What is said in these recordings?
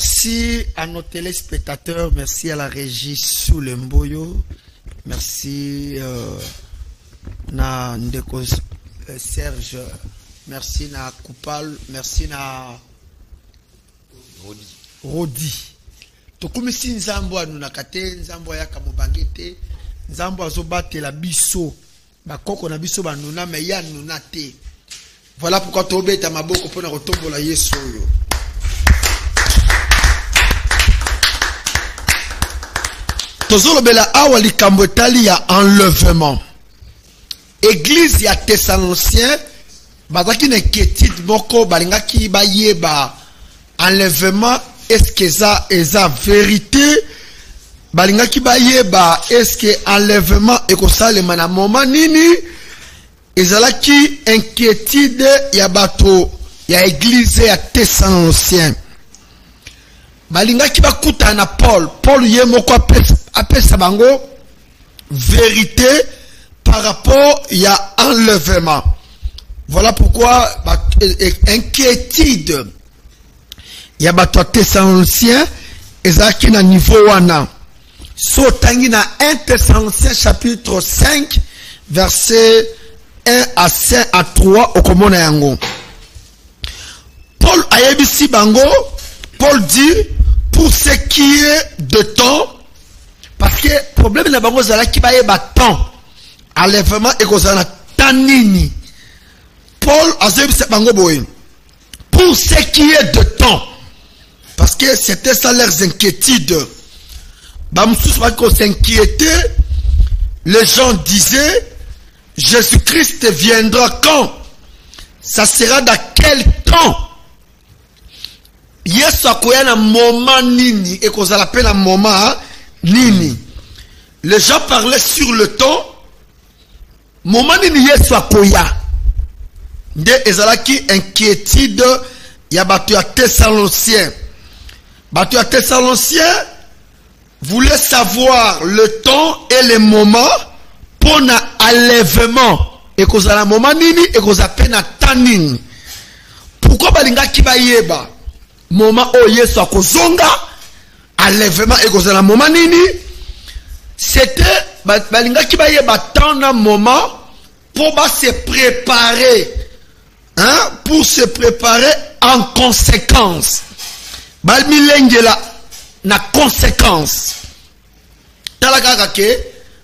Merci à nos téléspectateurs, merci à la régie sous le Mboyo, merci na Ndeko Serge, merci na Koupal, merci na Rodi. Tokumisi nzambo anunakate, nzambo ya kamubangete, nzambo azobate la biso, bakoko na biso banuna me ya nunate. Voilà pourquoi tobeta maboko pona kotombola Yesu yo. Tozolobela awa likambo etali ya enlèvement. Église ya Thessaloniciens bazaki na inquiétude moko balingaki bayeba enlèvement est-ce que ça eza vérité balingaki bayeba est-ce que enlèvement ekosalema na moment nini ezalaki inquiétude ya bato ya église ya Thessaloniciens balingaki bakuta na Paul ye moko apesa bango vérité par rapport ya enlèvement. Voilà pourquoi inquiétude ya bato Thessaloniciens ezalaki na niveau wana. So tangi na 1 Thessaloniciens chapitre 5 verset 1 à 5 à 3 okomona yango. Paul ayebisi bango, Paul dit pour ce qui est de temps, parce que le problème de bango zala ki baye ba temps, enlèvement et kozala tanini. Paul ayebisi bango boye. Pour ce qui est de temps, parce que c'était ça leurs inquiétudes. Bamsous va qu'on s'inquiétait, les gens disaient Jésus-Christ viendra quand? Ça sera dans quel temps? Yesu akoya na moment nini et qu'on a appelé un moment nini. Les gens parlaient sur le temps. Moment nini Yesu akoya. De ezalaki inquiétude ya batu ya Thessaloniciens. Batu ya Thessaloniciens voulaient savoir le temps et le moment pour un enlèvement. Et qu'on a un moment nini et qu'on appelle un tanning. Pourquoi balinga kibayeba? Moment où Yesu akozonga enlèvement et qu'on a un moment nini. C'était balinga kibayeba tant un moment pour se préparer. Hein? Pour se préparer en conséquence. Balmilengela na conséquence. Talaka ke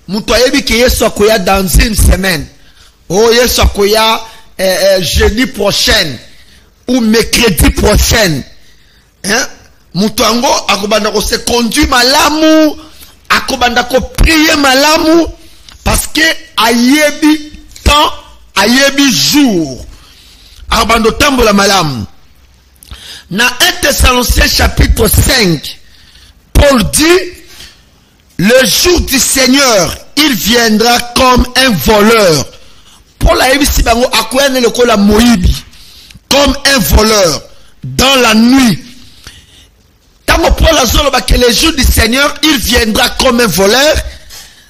muto ayebi ke Yesu akoya dans une semaine. Oh Yesu akoya jeudi prochain ou mercredi prochain. Hein? Muto ango akobanda ko se conduire malamu, akobanda ko prier malamu parce que ayebi temps, ayebi jour. Akobanda tambola malamu. Dans 1 Thessaloniciens chapitre 5, Paul dit, le jour du Seigneur, il viendra comme un voleur. Paul a dit comme un voleur dans la nuit. Tant Paul a dit que le jour du Seigneur, il viendra comme un voleur,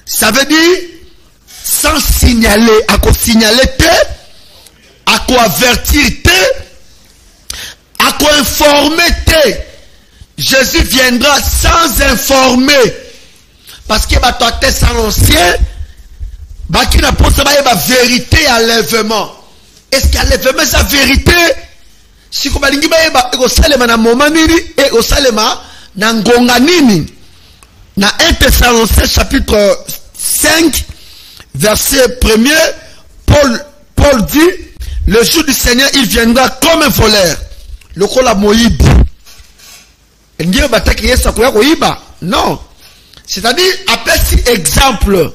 ça veut dire sans signaler, à quoi signaler, à quoi avertir, à quoi informer. Jésus viendra sans informer. Parce que les Thessaloniciens, qui n'a pas la vérité à l'enlèvement. Est-ce qu'il y a l'enlèvement, c'est la vérité? Si vous avez dit que moment nini et au salema na ngonga nini. Dans 1 Thessaloniciens chapitre 5 verset 1er, Paul dit, le jour du Seigneur, il viendra comme un voleur. Le kola moïbi. Non. C'est-à-dire, après cet exemple,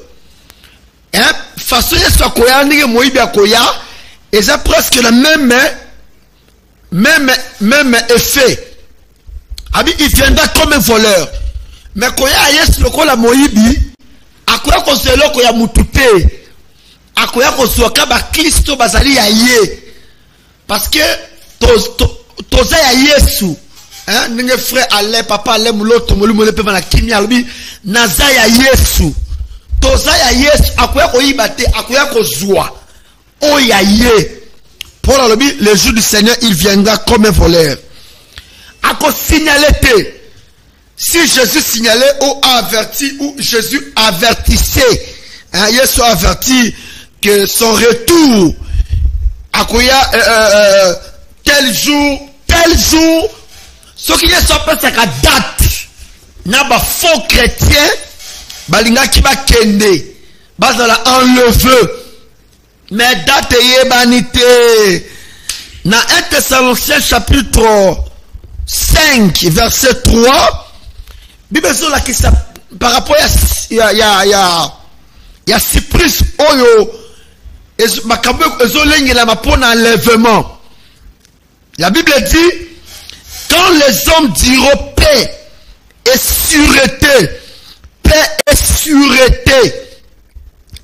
hein, façon Yesu akoya, nige moïbi akoya, et c'est presque le même effet. Il viendra comme un voleur. Mais koya Yesu le kola moïbi, akoya konselo koya mutute, akoya konsoka ba Kristo bazali ya ye. Parce que toza ya Yesu, hein, ninge frère ale papa ale muloto mulu pe na kimia lubi naza ya Yesu. Toza ya Yesu akoya ko yibate akoya ko zwa. O ya ye. Pour le jour du Seigneur, il viendra comme un voleur. ako signaler. Si Jésus signalait ou averti, ou Jésus avertissait, hein, Jésus averti que son retour, akoya tel jour, ce qui est appelé sa date, n'a pas faux chrétien, balinga qui va kende, bazala enlevé, mais date y banité. Dans 1 Thessaloniciens chapitre 5, verset 3, Bible la qui par rapport à Cyprus oyo makambo ezolengela mapona enlèvement. La Bible dit quand les hommes diront paix et sûreté,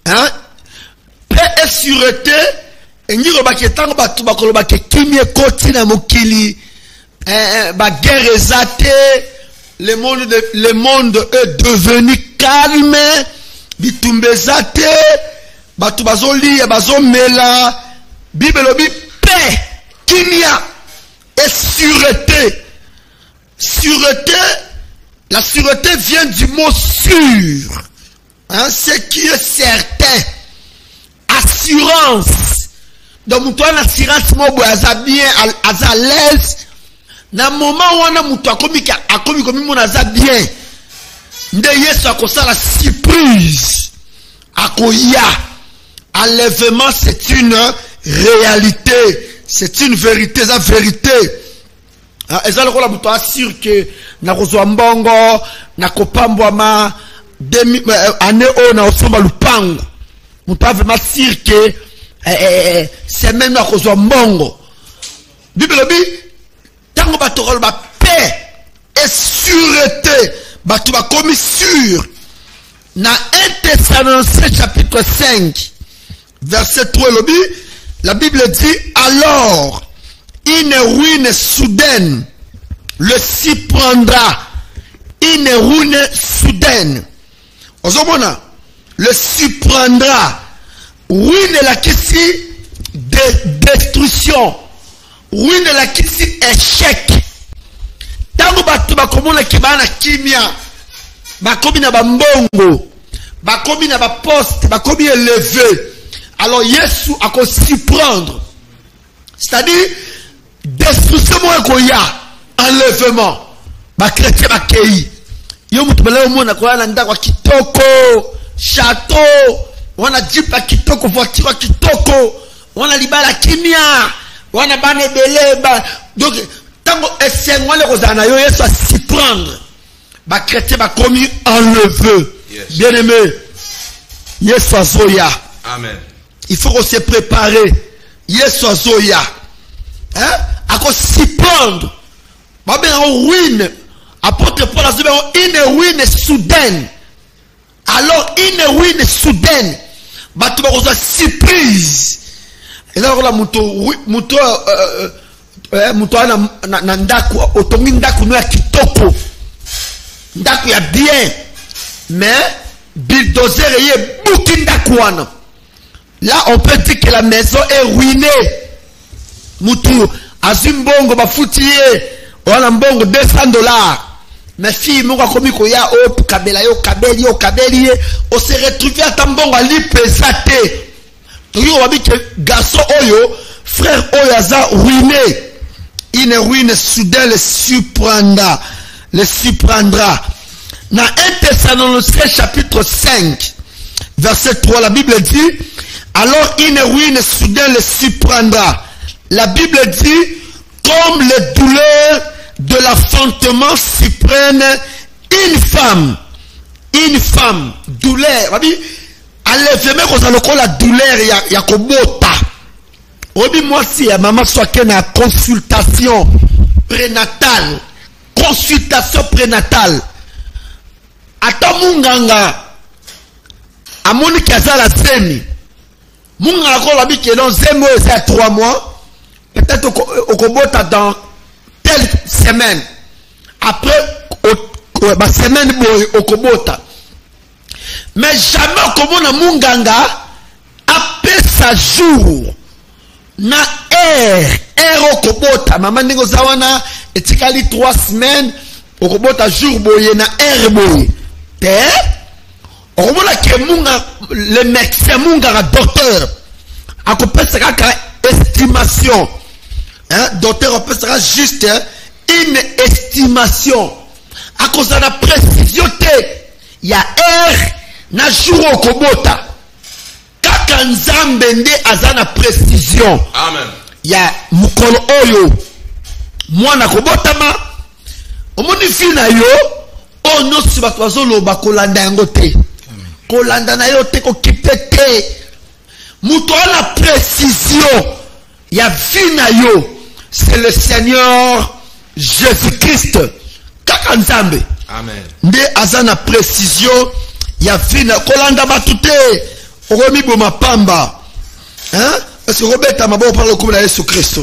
hein, paix et sûreté, et ni robaketango batu bakolobake kimie koti na mokili, ba guerre ezate. Le monde est devenu calme. Bitumbezate, batu bazoli, bazomela. Bible obi paix, kimia et sûreté. Sûreté, la sûreté vient du mot sûr. Hein, ce qui est certain. Assurance. Donc, toi, l'assurance, moi, aza bien, aza l'aise. Na moment où on a mutu akomi komi mon aza bien. Nde Yesu akosala surprise. Akoya. Enlèvement, c'est une réalité. C'est une vérité, c'est la vérité. Eza lokola mutu assure que na kozwa mbongo, na kopambwama année o na osomba lupango. Mutu a vraiment sûr que c'est même na kozwa mbongo. Bible dit tango batorol ba paix et sûreté batu ba komi sûr. Na 1 Thessaloniciens chapitre 5 verset 3 la Bible dit alors une ruine soudaine le surprendra. Une ruine soudaine. Ozomona le surprendra. Ruine la kisi de destruction. Ruine la kisi échec. Tango batu bakomona kibana kimia. Bakomi na bambongo. Bakomi na baposte. Bakomi élevé. Alors Yesu a qu'on s'y prendre. C'est-à-dire destruction moi koya. Enlèvement. Bakretie bakei. Yo mutu bele omona kwa na ndako kitoko. Château. Wana jipa kitoko, voiture kitoko. Wana libala kimia. Wana bane beleba. Donc tango esengwa le kozana yo Yesu a s'y prendre. Bakretie bakomi enlevé. Yes. Bien aimé. Yesu azoya. Amen. Il faut qu'on se prépare. Yesu azoya. Hein? À qu'on s'y prendre. Bah bien en ruine. Apôtre Paul a dit une ruine soudaine. Alors une ruine soudaine. Bah tu vas avoir surprise. Et là on a muto na ndaku otongi ndaku no ya kitoko. Ndaku ya bien. Mais bulldozer est bouki ndaku wana. Là, on peut dire que la maison est ruinée. Moutou, azumbongo bafoutiye, wana mbongo $200. Mais fille, munga komi koya o kabela yo kabeli, on se retrouve à tambongo ali pesate. Donc on va dire que garçon oyo, frère oyo aza ruiné. Une ruine soudaine le surprendra. Dans 1 Thessaloniciens chapitre 5, verset 3, la Bible dit alors une ruine soudaine le surprendra. La Bible dit comme les douleurs de l'enfantement surprennent une femme, douleur. Enlèvement qu'on a la douleur ya kobota. Obi moi si ya maman soit qu'elle a consultation prénatale. Ata munganga amoni kazala zemi. Munga akola bi que dans zemi c'est à 3 mois. Peut-être au kobota dans telle semaine. Après ma semaine au kobota. Mais jamais au komona munganga après sa jour na air au kobota. Maman ningo zawana etikali 3 semaines okobota jour boye na heure boye te okomona ke munga le médecin munga ka docteur akopesa kaka estimation hein docteur opesa juste une estimation à cause de la précision il y a heure na jour okobota kaka nzambe nde azana précision. Amen. Il y a mukolo oyo mwana kobotama omoni fina yo ono siba twazolo bakolanda yango te kolanda na yo te ko kipete muto la précision ya fina yo c'est le Seigneur Jésus-Christ kaka nzambe. Amen. Nde azana précision ya fina kolanda batute okomi boma pamba hein parce que Robert mabo parle comme la Jésus Christ.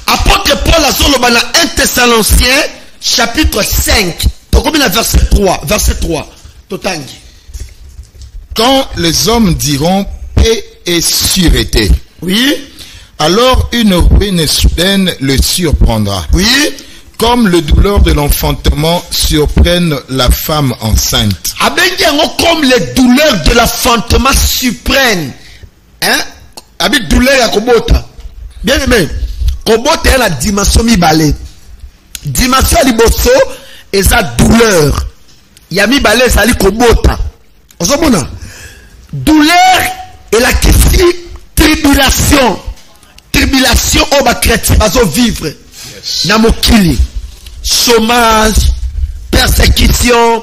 Apôtre Paul azoloba na 1 Thessaloniciens chapitre 5 tokomi na verset 3 totangi. Quand les hommes diront paix et sûreté, Oui. alors une ruine soudaine le surprendra. Oui. Comme les douleurs de l'enfantement surprennent la femme enceinte. Abengi yango comme les douleurs de l'enfantement surprennent. Hein? Abi douleur ya kobota. Bien aimé. Kobota ya la dimension mibale. Dimension liboso eza douleur. Ya mibale ezali kobota. Ozomona. Douleur et la question tribulation. Tribulation au ba chrétien bazo vivre. Na mokili. Chômage, persécution,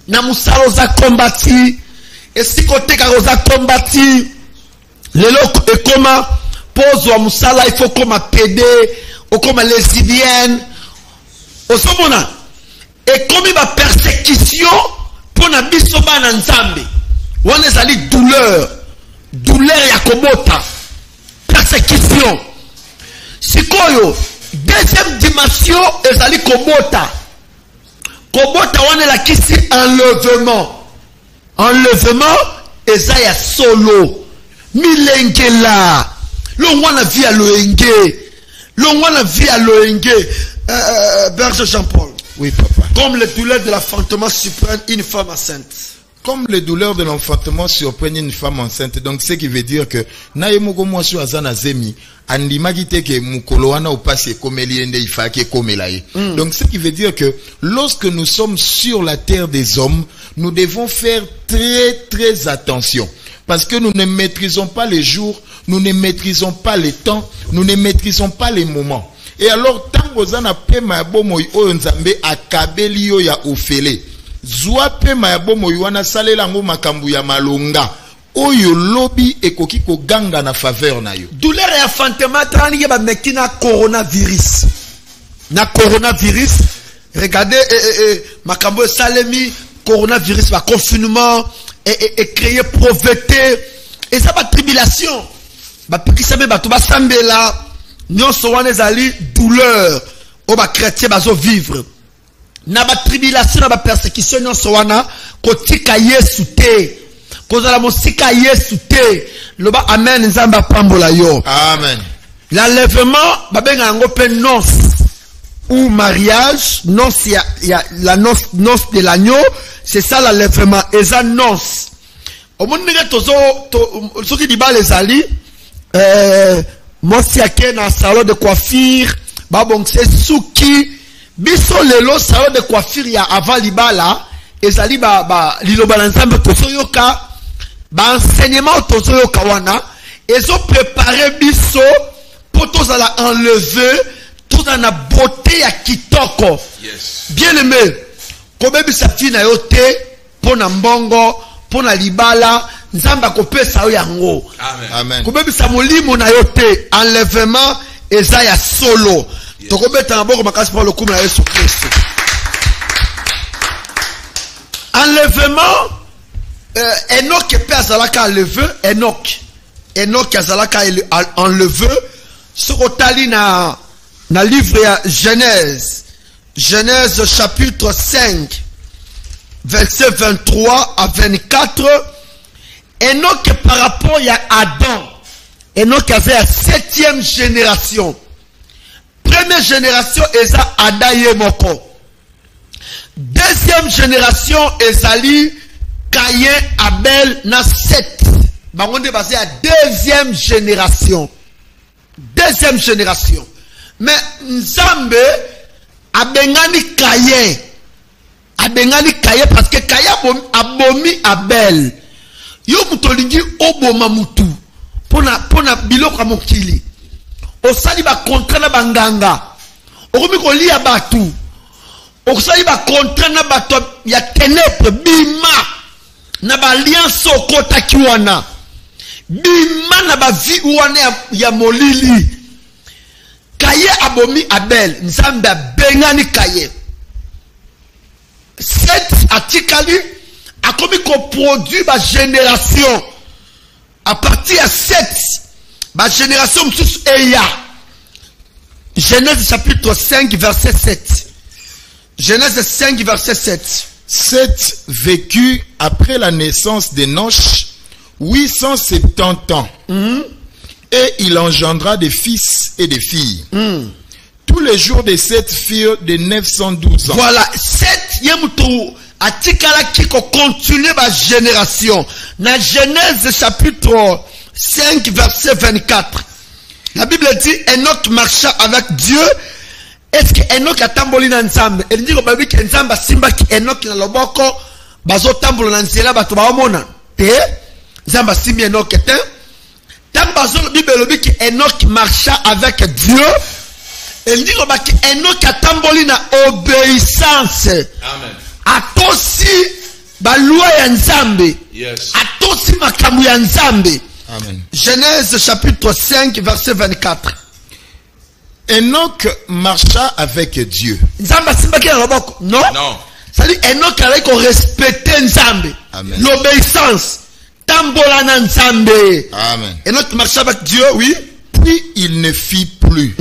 na musalo za kombati, esikote ka za kombati, lelo ekoma pose wa musala il faut koma pédé, o koma lesbienne. Osomona, ekomi ba persécution pour na biso bana nzambe. Wana ezali douleur ya kobota, persécution. Sikoyo deuxième dimension ezali kobota wana la kisi enlèvement eza ya solo milengela longwana via loenge Berger Jean-Paul. Oui, papa. Comme les douleurs de l'enfantement surprennent une femme enceinte. Comme les douleurs de l'enfantement surprennent une femme enceinte, donc ce qui veut dire que naïmogo mosu azana zemi andimagite ke mukolo wana opase komeliende ifake komelaye. Donc ce qui veut dire que lorsque nous sommes sur la terre des hommes, nous devons faire très attention parce que nous ne maîtrisons pas les jours, nous ne maîtrisons pas les temps, nous ne maîtrisons pas les moments. Et alors tango zana pema bomo oyo nzambe akabeli yo ya ofele. Zwa pema ya bomo yuana salela ngo makambu ya malonga oyo lobi ekoki ko ganga na faveur na yo. Douleur ya enfantement trani ke ba mekina coronavirus. Na coronavirus, regardez makambu salemi coronavirus ba confinement et créer pauvreté et ça ba tribulation. Ba pikisa me ba to ba sambela nyonso wana ezali douleur o ba chrétien bazo vivre. Na ba tribulation na ba persécution nyonso wana kotika Yesu te kozala mosika Yesu te loba amen nzamba pambola yo. Amen. L'enlèvement babenga yango pe noce ou mariage, noce ya la noce de l'agneau, c'est ça l'enlèvement eza noce. Omonenge tozo soki dibale ezali mosi yake na salon de coiffure babongse suki biso lelo salon de coiffure ya avant libala ezali ba liloba na nzambe tozoyoka ba enseignement tozoyoka wana ezo préparer biso pour tozala enlever tozala na beauté ya kitoko. Yes. Bien aimé kobebisa fina yo te pona mbongo pona libala nzamba kopesa yo yango. Amen. Amen. Kobebisa molimo na yo te enlèvement eza ya solo. Yes. Tokobeta ngaboko makasi pour le coup na Yesu Christ. Enlèvement Enoch pe azalaka enlevé Enoch azalaka enlevé sokotali na livre ya Genèse chapitre 5 verset 23 à 24. Enoch par rapport à Adam Enoch avait la 7e génération. Première génération, Eza Adaye Moko. Deuxième génération, Ezali Caïn, Abel, na 7. On est basé à deuxième génération. Deuxième génération. Mais Nzambe abengani Caïn. Abengani Caïn parce que Caïn abomi Abel. Yo mutolingi oboma mutu. Pona biloko mokili. Osali ba contrat na banganga. Okomi ko lia batu. Osali ba contrat na bato ya ténèbres bima. Na ba alliance okota kiwana. Bima na ba vi wana ya molili. Kaye abomi Abel. Nzambe bengani Kaye. 7 atikali a commis qu'on produit ma génération. À partir de 7, ma génération tous Eya. Genèse chapitre 5 verset 7. Genèse 5 verset 7. 7 vécut après la naissance d'Enoch 870 ans. Et il engendra des fils et des filles. Tous les jours de 7 furent de 912 ans. Voilà, 7 yemutu atikala qui continue ma génération. Dans Genèse chapitre 5 verset 24. La Bible dit Enoch marcha avec Dieu. Est-ce que Enoch a tamboli na nzambe? Elle dit que nzambe simba ki Enoch na loboko bazo tambolo na nzela bato ba omona. Te nzambe simbi Enoch te. Tambazo la Bible dit que Enoch marcha avec Dieu. Elle dit que Enoch a tamboli na obéissance. Amen. Atosi ba loi ya nzambe. Yes. Atosi makambu ya nzambe. Amen. Genèse chapitre 5 verset 24. Enoch marcha avec Dieu. Nzambe simbaki na loboko. Non. Non. Ça dit Enoch allait qu'on respecter nzambe. Amen. L'obéissance. Tambola na nzambe. Amen. Enoch marcha avec Dieu, oui. Puis il ne fit plus.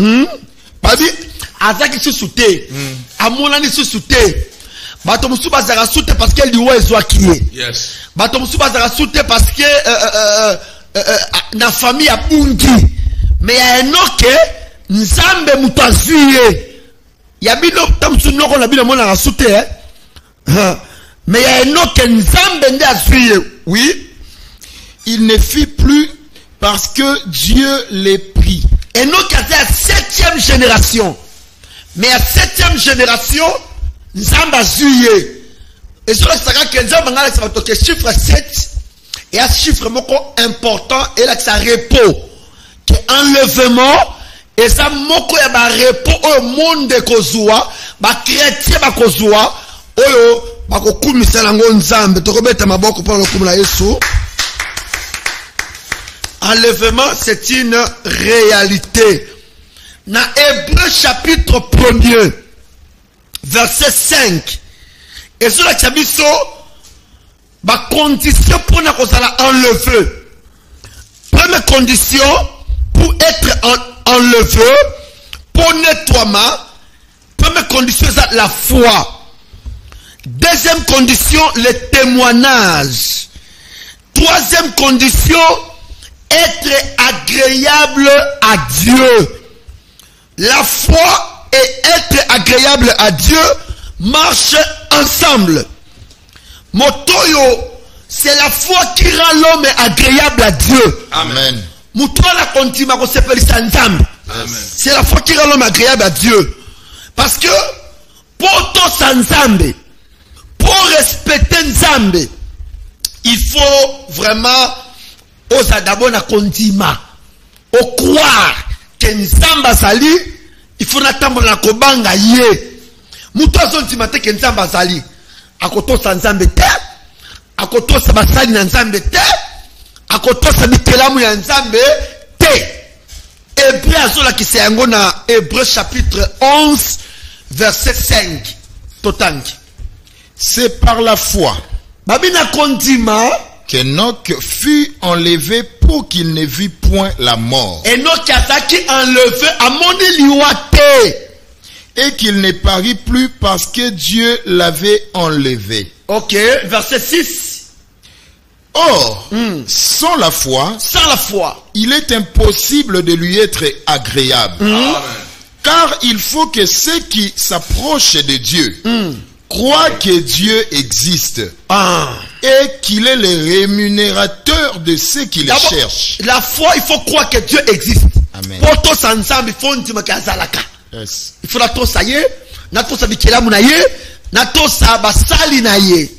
Pas dit azaki susute. Amonani susute. Bato musu bazara sute parce que liwa ezwakiye. Yes. Bato musu bazara sute parce que na famille a bungi. Mais ya Enoch nzambe mutazuye. Ya bino tamsu noko na bino mona rasute mais ya Enoch nzambe nde azuye. Oui. Il ne fit plus parce que Dieu les prit. Enoch a la 7e génération. Mais la 7e génération, nzambe azuye. Et sur la saga que nzambe ngala ça va toquer chiffre 7 et un chiffre moko important et là que ça repos. Que enlèvement et ça moko ya ba repos au monde kozua, ba chrétien ba kozua, oyo ba kokumisa nango nzambe to kobeta maboko pour le kumula Yesu. Enlèvement, c'est une réalité. Dans Hébreu chapitre 1er, verset 5. Et sur la chabiso, ma condition pour nous enlever. Première condition, pour être enlevé, pour nettoiement, première condition, c'est la foi. Deuxième condition, le témoignage. Troisième condition, être agréable à Dieu. La foi et être agréable à Dieu marchent ensemble. Motoyo, c'est la foi qui rend l'homme agréable à Dieu. Amen. C'est la foi qui rend l'homme agréable à Dieu. Parce que pour tous Nzambe, pour respecter Nzambe, il faut vraiment osa d'abord na kondima au croire que Nzamba sali il faut n'attendre na kobanga ye muto azontima te que Nzamba sali akotosa Nzambe te akotosa basali na Nzambe te akotosa bitelamu ya Nzambe te. Hébreu azola ki se yango na Hébreu chapitre 11 verset 5 totangi. C'est par la foi babina kondima qu'Enoch fut enlevé pour qu'il ne vit point la mort. Enoch azaki enlevé amoni liwa te. Et qu'il ne parut plus parce que Dieu l'avait enlevé. Ok, verset 6. Or, sans la foi, il est impossible de lui être agréable. Amen. Car il faut que ceux qui s'approchent de Dieu croient que Dieu existe et qu'il est le rémunérateur de ceux qui le cherchent. La foi, il faut croire que Dieu existe. Amen. Pour tous ensemble, il faut une kazalaka. Yes. Il faut la tous saye, na tous abikela munaye, na tous abasali naye.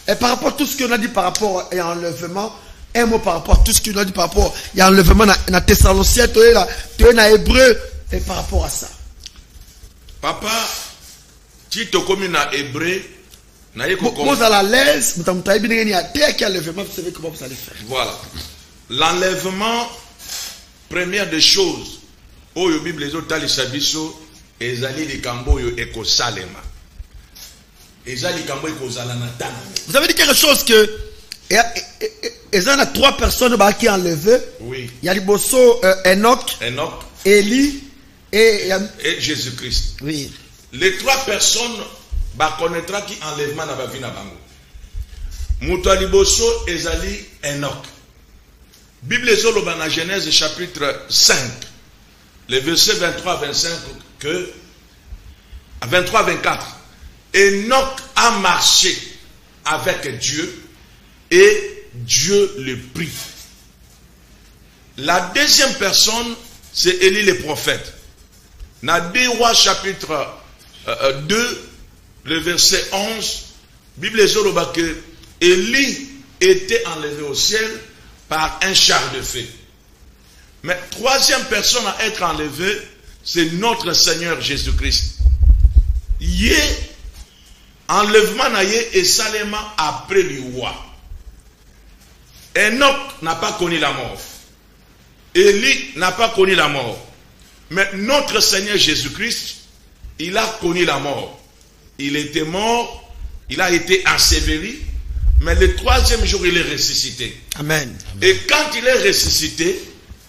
Et par rapport à tout ce qu'on a dit par rapport à l'enlèvement, un mot par rapport à tout ce qu'on a dit par rapport à l'enlèvement na Thessaloniciens, tu es na Hébreu, et par rapport à ça. Papa, si tu comme na Hébreu, na yeko comme. Vous à l'aise, vous t'avez bien gagné à terre qui a l'enlèvement, vous savez comment vous allez faire. Voilà. L'enlèvement, première des choses, oyo Bible les autres les sabiso, ezali likambo yo ekosalema. Ezali likambo ekozala na tana. Vous avez dit quelque chose que il y a 3 personnes qui ont enlevé. Oui. Il y a Liboso, Enoch, Élie et Jésus-Christ. Oui. Les 3 personnes connaîtra qui enlèvement na bavi na bango. Muto liboso ezali Enoch. Bible zoloba na Genèse chapitre 5, les versets 23-25 que à 23-24. Enoch a marché avec Dieu et Dieu le prit. La deuxième personne, c'est Élie le prophète. Dans 2 Rois chapitre 2, le verset 11, Bible zoloba que Élie était enlevé au ciel par un char de feu. Mais troisième personne à être enlevée, c'est notre Seigneur Jésus-Christ. Yé, enlèvement naïe et salement après le roi. Enoch n'a pas connu la mort. Élie n'a pas connu la mort. Mais notre Seigneur Jésus-Christ, il a connu la mort. Il était mort, il a été enseveli, mais le 3e jour, il est ressuscité. Amen. Et quand il est ressuscité,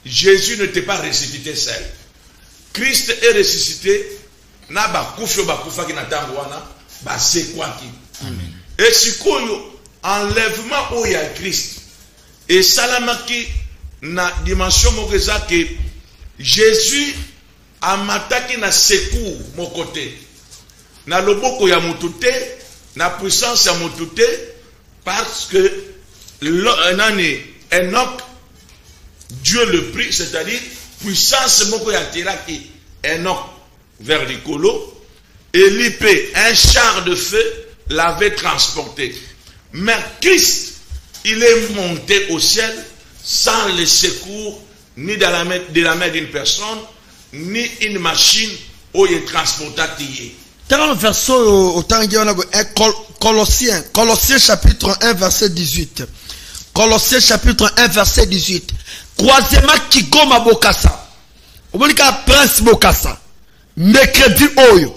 Jésus n'était pas ressuscité seul. Christ est ressuscité. Na ba kufyo ba kufa ki na tango wana ba sekwaki. Amen. Et sikoyo enlèvement o ya Christ et salamaki na dimension mokoza que Jésus amataki na secours mon côté. Na loboko ya mutute, na puissance ya mutute parce que Enoch, Dieu le prit, c'est-à-dire puissance moko ya tiraki Enoch vers l'Icolo, Élie, un char de feu, l'avait transporté. Mais Christ, il est monté au ciel sans le secours ni de la main d'une personne, ni une machine où il est transporté. Dans le verset au temps Colossiens chapitre 1 verset 18. Colossiens chapitre 1 verset 18. Croisement qui goma bokasa. Obolika prince bokasa. Mercredi oyo.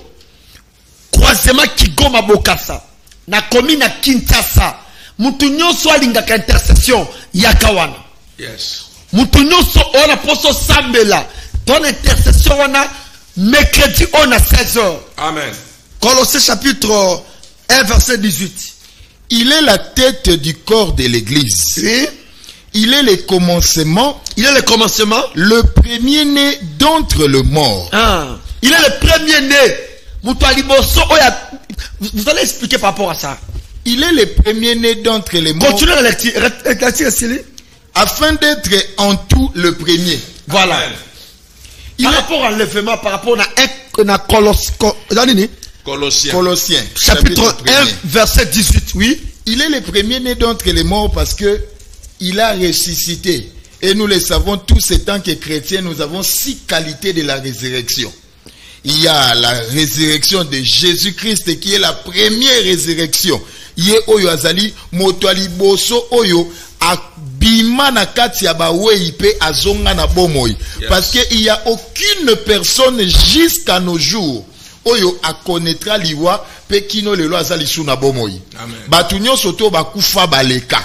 Croisement qui goma bokasa. Na komi na Kinshasa. Mutu nyonso alingaka intercession yakawana. Yes. Mutu nyonso ona poso sambela. Ton intercession wana mercredi on a 16h. Amen. Colossiens chapitre 1 verset 18. Il est la tête du corps de l'église. Oui. Il est le commencement. Il est le commencement. Le premier-né d'entre les morts. Ah. Il est le premier-né. Vous allez expliquer par rapport à ça. Il est le premier-né d'entre les morts. Continuez la lecture. Afin d'être en tout le premier. Voilà. Par rapport à l'enlèvement, par rapport à Colossiens. Chapitre 1, verset 18. Oui. Il est le premier-né d'entre les morts parce que il a ressuscité. Et nous le savons tous, en tant que chrétiens, nous avons 6 qualités de la résurrection. Il y a la résurrection de Jésus-Christ qui est la première résurrection. Il y a oyo azali motwali boso oyo abima na kati ya bawe ipe azonga na bomoi. Parce que il y a aucune personne jusqu'à nos jours oyo a connaîtra liwa pe kino lelo azali suna bomoi. Batu nyonso to bakufa baleka.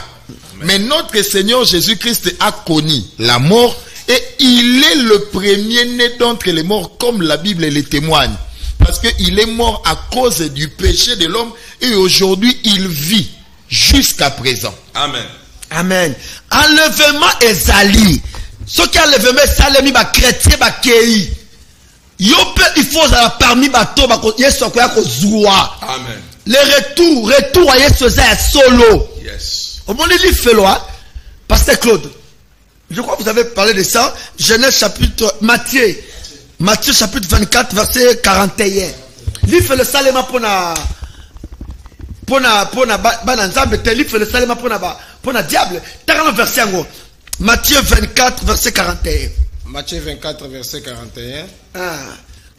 Mais notre Seigneur Jésus-Christ a connu la mort et il est le premier-né d'entre les morts comme la Bible le témoigne. Parce qu'il est mort à cause du péché de l'homme et aujourd'hui il vit jusqu'à présent. Amen. Amen. Enlèvement ezali. Ce qui enlèvement salemi ba chrétien ba kei. Yo pe il faut ça parmi bato ba yesu akoya ko zuwa. Amen. Le retour à yesu za solo. Yes. Au moment il fait loi. Pasteur Claude. Je crois que vous avez parlé de ça. Genèse chapitre Matthieu chapitre 24 verset 41. Il fait le salema pona bananzambe te il fait le salema pona diable. T'as verset en Matthieu 24 verset 41. Matthieu 24 verset 41.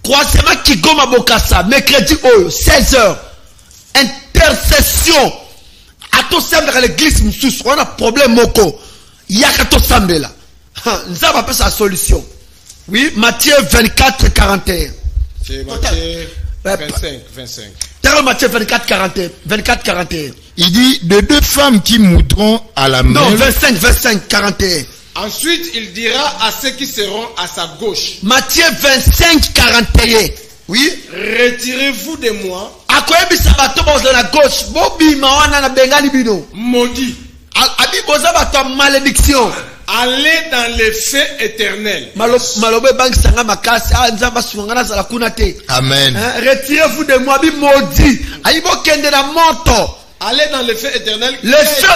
Croisement qui goma bokasa mercredi 16h. Intercession. Ato semble à l'église moussous. On a problème moko. Yakato Sambela. Nous avons appelé sa solution. Oui, Matthieu 24, 41. C'est Matthieu 25. T'as Matthieu 24, 41. 24, 41. Il dit de deux femmes qui moudront à la main. Non, 25, 41. Ensuite, il dira à ceux qui seront à sa gauche. Matthieu 25, 41. Oui. Retirez-vous de moi. Akoyebi sabato bozo na gauche. Bobi mawana na bengali bino. Maudit. Abi boza bato malédiction. Allez dans les feux éternels. Malobe bank sanga makasi nzamba sungana za kuna te. Amen. Retirez-vous de moi bi maudit. Ayibo kende na moto. Allez dans les feux éternels. Le feu,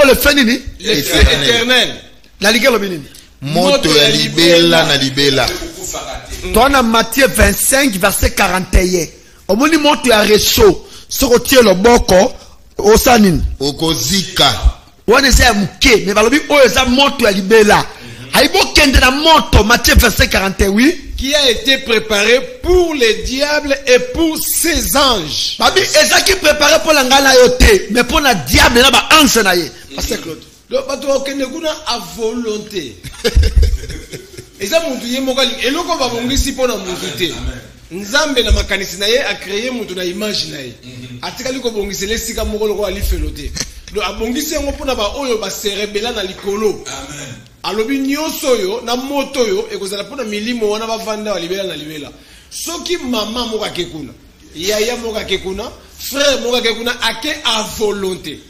le feu nini? Les feux éternels. La ligue lo binini. Moto ya libela na libela. Toi Matthieu 25 verset 41. Omoni moto ya recho. Soko tie lo boko osanini. Okozika. Wana eza muke mais balobi oyo eza moto ya libela. Aibo kende na moto Matthieu 25 41 oui. Qui a été préparé pour les diables et pour ses anges. Babi eza qui préparé pour la ngala yote mais pour la diable na ba ange na ye. Pasteur Claude. Donc bato okende kuna à volonté. Eza muntu ye mokali eloko ba bongisi pona muntu te. Nzambe na makanisi na ye a créé muntu na image na ye. Atikali ko bongisi lesika moko loko ali felote. Donc abongisi ngo pona ba oyo ba serebela na likolo. Amen. Alobi nyonso yo na moto yo ekozala pona milimo wana bavanda wa libela na libela. Soki mama moka kekuna, yaya moka kekuna, frère moka kekuna ake à volonté.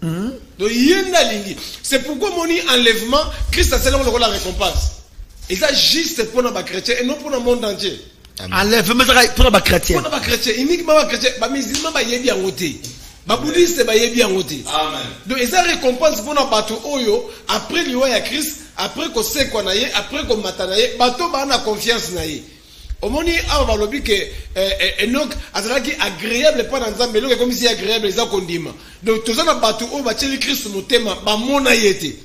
Donc yenda lingi. C'est pourquoi mon enlèvement Christ a seulement la récompense. Et ça juste pour les chrétiens et non pour le monde entier. Enlèvement pour les chrétiens. Pour les chrétiens, uniquement les chrétiens, les musulmans ba yebi angote. Les bouddhistes ba yebi angote. Amen. Donc et ça récompense pour na bato oyo après liwa ya Christ, après ko sekwa na ye, après ko mata na ye, bato ba na confiance na ye. Omoni a balobi que Enoch azalaki agréable pas dans Nzambe loke comme si agréable eza kondima. Donc tous na bato o ba tcheli Christ motema ba mona yete.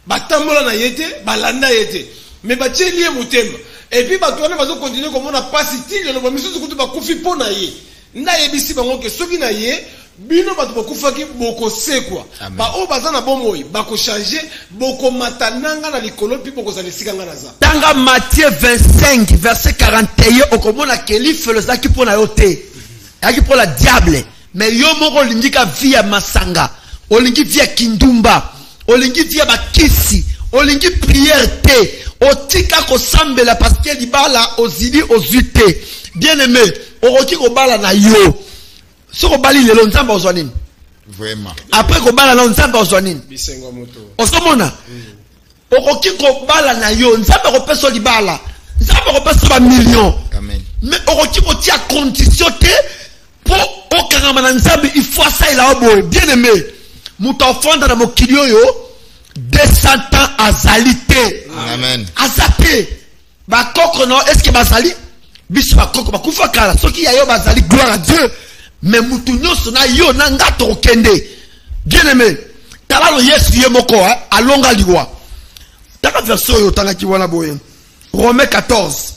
Ba tambola na yete, ba landa yete. Mais ba tcheli motema. Et puis bato wana bazo continuer comme on a pas cité le misusu kutu ba kufi pona ye. Na yebisi bango ke soki na ye bino bato bakufaki boko sekwa. Ba o bazana bomoi bako changer boko matananga na likolo pi boko zalisika ngana za. Tanga Matthieu 25 verset 41 okomona keli felozaki pona yote. Yaki pour la diable. Mais yo moko lingika via masanga. Olingi via kindumba. Olingi via bakisi. Olingi prière te. Otika ko sambela parce que libala ozidi ozuite. Bien aimé, oroki ko bala na yo. Soko bali lelo nzamba ozwanini. Vraiment. Après ko bala na nzamba ozwanini. Bisengo moto. Osomona. Oroki ko bala na yo nzamba ko peso libala. Nzamba ko peso ba million. Amen. Mais oroki ko tia condition te pour okangama na nzambe il faut ça il a boy. Bien aimé. Muta ofanda na mokili yo 200 ans azalité. Amen. Azapé. Ba koko no est-ce que bazali? Biso ba koko ba kufa kala. Soki ya yo bazali gloire à Dieu. Mais mutu nyonso na yo na ngato okende. Bien aimé. Talalo Yesu ye moko alonga liwa. Taka verset yo tanga ki wana boye. Romains 14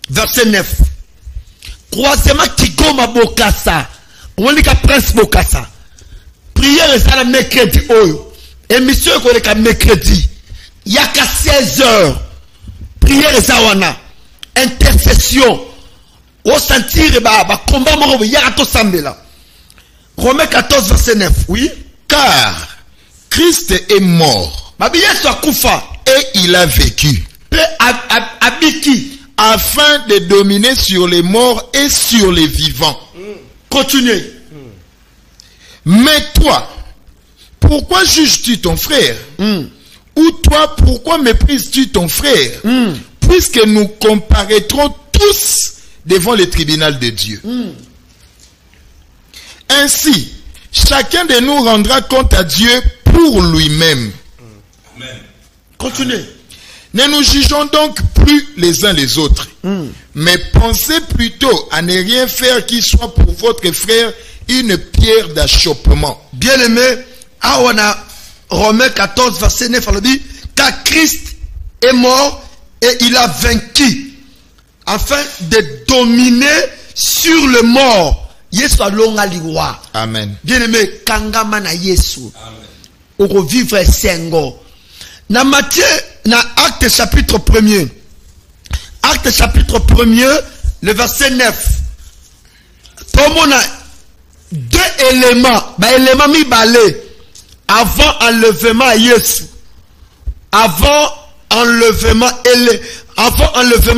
verset 9. Croisement qui goma bokasa. On dit ka prince bokasa. Prière ça le mercredi oyo. Émission ko le ka mercredi. Yaka 16h. Prière ça wana. Intercession. Au sentir ba combat moko yaka to sambela. Romains 14 verset 9. Oui. Car Christ est mort. Babi Yesu akufa et il a vécu. Abiki. Afin de dominer sur les morts et sur les vivants. Continuez. Mais toi, pour pourquoi juges-tu ton frère? Ou toi, pourquoi méprises-tu ton frère? Puisque nous comparaîtrons tous devant le tribunal de Dieu. Ainsi, chacun de nous rendra compte à Dieu pour lui-même. Amen. Continuez. Ne nous jugeons donc plus les uns les autres, mais pensez plutôt à ne rien faire qui soit pour votre frère une pierre d'achoppement. Bien aimé, on a Romains 14, verset 9, on dit, car Christ est mort et il a vaincu, afin de dominer sur le mort. Yesu alonga liwa. Amen. Bien aimé, kangama na Yesu. Amen. Oko vivre sengo. Na Matthieu, na Acte chapitre 1er. Acte chapitre 1er, le verset 9. Comme on a deux éléments, éléments mi balé avant enlèvement à Yesu. Avant enlèvement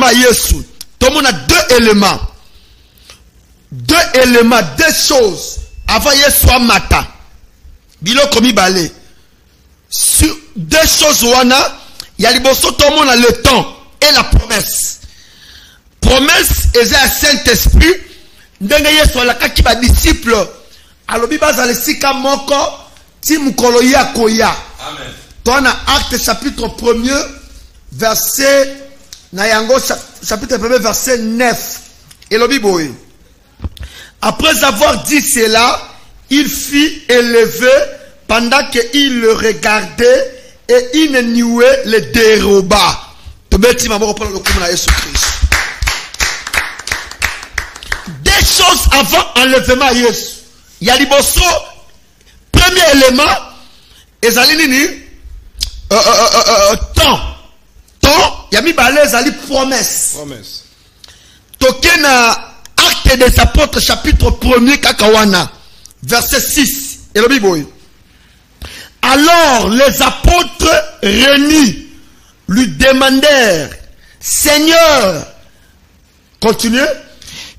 à Yesu. Tout le monde a deux éléments. Deux éléments, deux choses. Avant Yesu a mata. Biloko mi balé. Sur deux choses wana, il y a liboso tout le monde a le temps et la promesse. Promesse est un Saint-Esprit. Ndenge Yesu alakaki ba disciple. Alobi bazale sika moko ti mukolo ya koya. Amen. Dans Acte chapitre 1er verset na yango chapitre 1er verset 9. Et le Bible. Après avoir dit cela, il fit élever pendant qu'il le regardait et il ne niait le déroba. Tobeti mamo reprendre le coup na Jésus Christ. Des choses avant enlèvement à Yesu. Il y a liboso premier élément ezali nini temps ya mibale ezali promesse. Toke na Acte des Apôtres chapitre 1er kakawana verset 6 et le Bible. Alors les apôtres réunis lui demandèrent, Seigneur, continuez.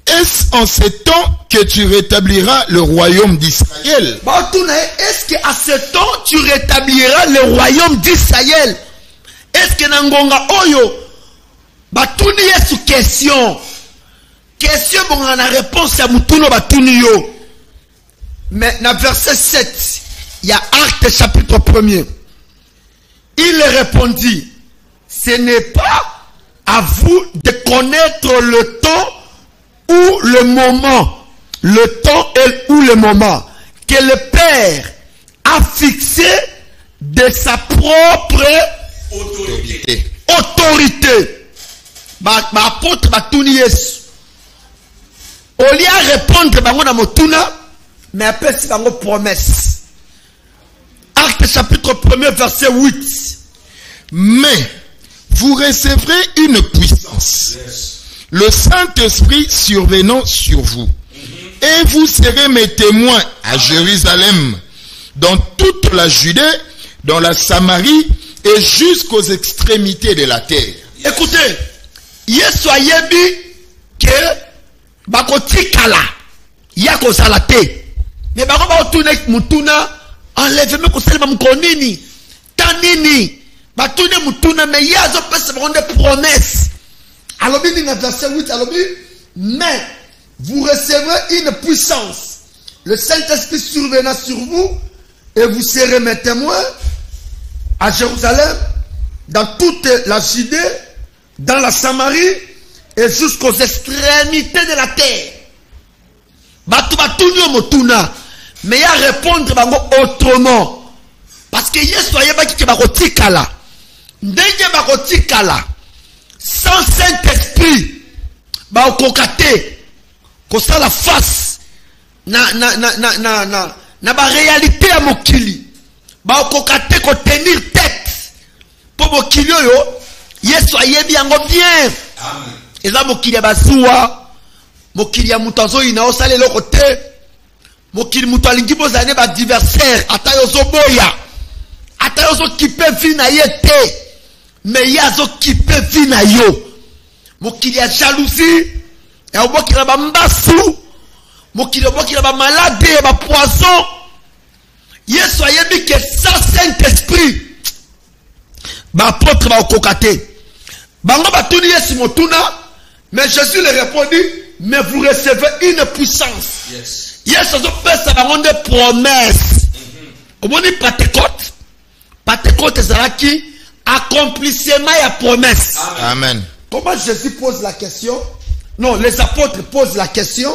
Est-ce en ce temps que tu rétabliras le royaume d'Israël? Est-ce qu'à ce temps tu rétabliras le royaume d'Israël? Est-ce que Nangonga Oyo Batuni Yesu question? Question bon on a réponse à Mutuno Batuni yo. Mais dans verset 7, il y a Acte chapitre 1er. Il répondit, ce n'est pas à vous de connaître le temps ou le moment, le temps ou le moment que le Père a fixé de sa propre autorité. Apôtre Batuni Yesu. Au lieu de répondre bango na motuna, mais après c'est bango promesse. Acte chapitre 1er verset 8. Mais vous recevrez une puissance. Le Saint-Esprit survenant sur vous. Et vous serez mes témoins à Jérusalem, dans toute la Judée, dans la Samarie et jusqu'aux extrémités de la terre. Écoutez, Yesu ayebi que bakotikala yako salate. Mais bako batuna mutuna enlève me ko selma mkonini tanini batune mutuna mais yazo pesa bakonde promesse. Alors, dans le verset 8, alors, mais vous recevrez une puissance. Le Saint-Esprit survenant sur vous et vous serez mes témoins à Jérusalem, dans toute la Judée, dans la Samarie et jusqu'aux extrémités de la terre. Batubatunyo motuna, mais il y a répondre autrement. Parce que Yesu ayeba ki bakotikala. Ndenge bakotikala. Sans Saint-Esprit, ba okokate, ko sa la face na ba réalité à mokili. Ba okokate ko tenir tête. Po mokili yo, Yesu ayebi yango bien. Amen. Eza mokili ya bazuwa, mokili ya mutanzo ina osale loko te. Mokili mutu alingi bozane ba diversaire, ata yo zo boya. Ata yo zo kipe vi na ye te. Mais yazo kipe vina yo. Mokili ya jalousie, ya obokila ba mbasu, mokili obokila ba malade, ba poison. Yesu ayebi que sans Saint-Esprit ba apôtre ba okokate bango batuni Yesu motuna, mais Jésus leur répondit, mais vous recevez une puissance. Yes. Yesu azopesa bango des promesses. Omoni Pentecôte ezalaki accomplissement ya promesse. Amen. Comment Jésus pose la question? Non, les apôtres posent la question,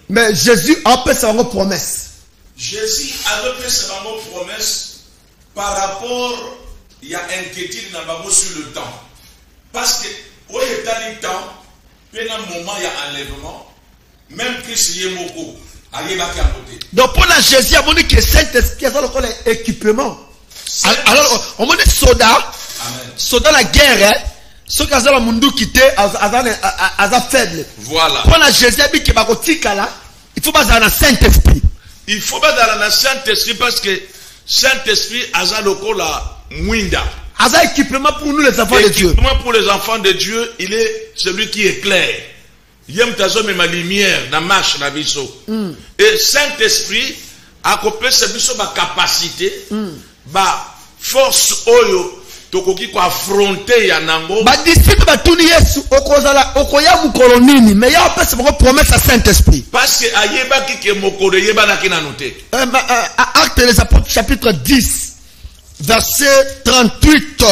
mais Jésus apesa bango promesse. Jésus a fait sa promesse par rapport il y a inquiétude dans le sur le temps. Parce que au état du temps, pendant un moment il y a enlèvement, même Christ y est moko, allez back à côté. Donc pour la Jésus, on dit que Saint-Esprit a le équipement. Alors on dit soda, soda la guerre, ceux qui ont le monde quitté, à faible. Voilà. Pour la Jésus, il dit que il faut pas dans le Saint-Esprit. Il faut pas dans le Saint-Esprit parce que Saint-Esprit a la Mwinda. Un équipement pour nous les enfants de Dieu. Équipement pour les enfants de Dieu, il est celui qui éclaire. Yem tazo me ma lumière na marche na biso. Et Saint-Esprit a copé ce biso ba capacité, ba force oyo tokoki ko affronter ya nango. Ba disciple ba tuni Yesu okozala okoya mukolo nini, mais ya opesa bako promesse à Saint-Esprit. Parce que ayeba ki ke mokolo yeba na kina noté. Actes des Apôtres chapitre 10 verset 38.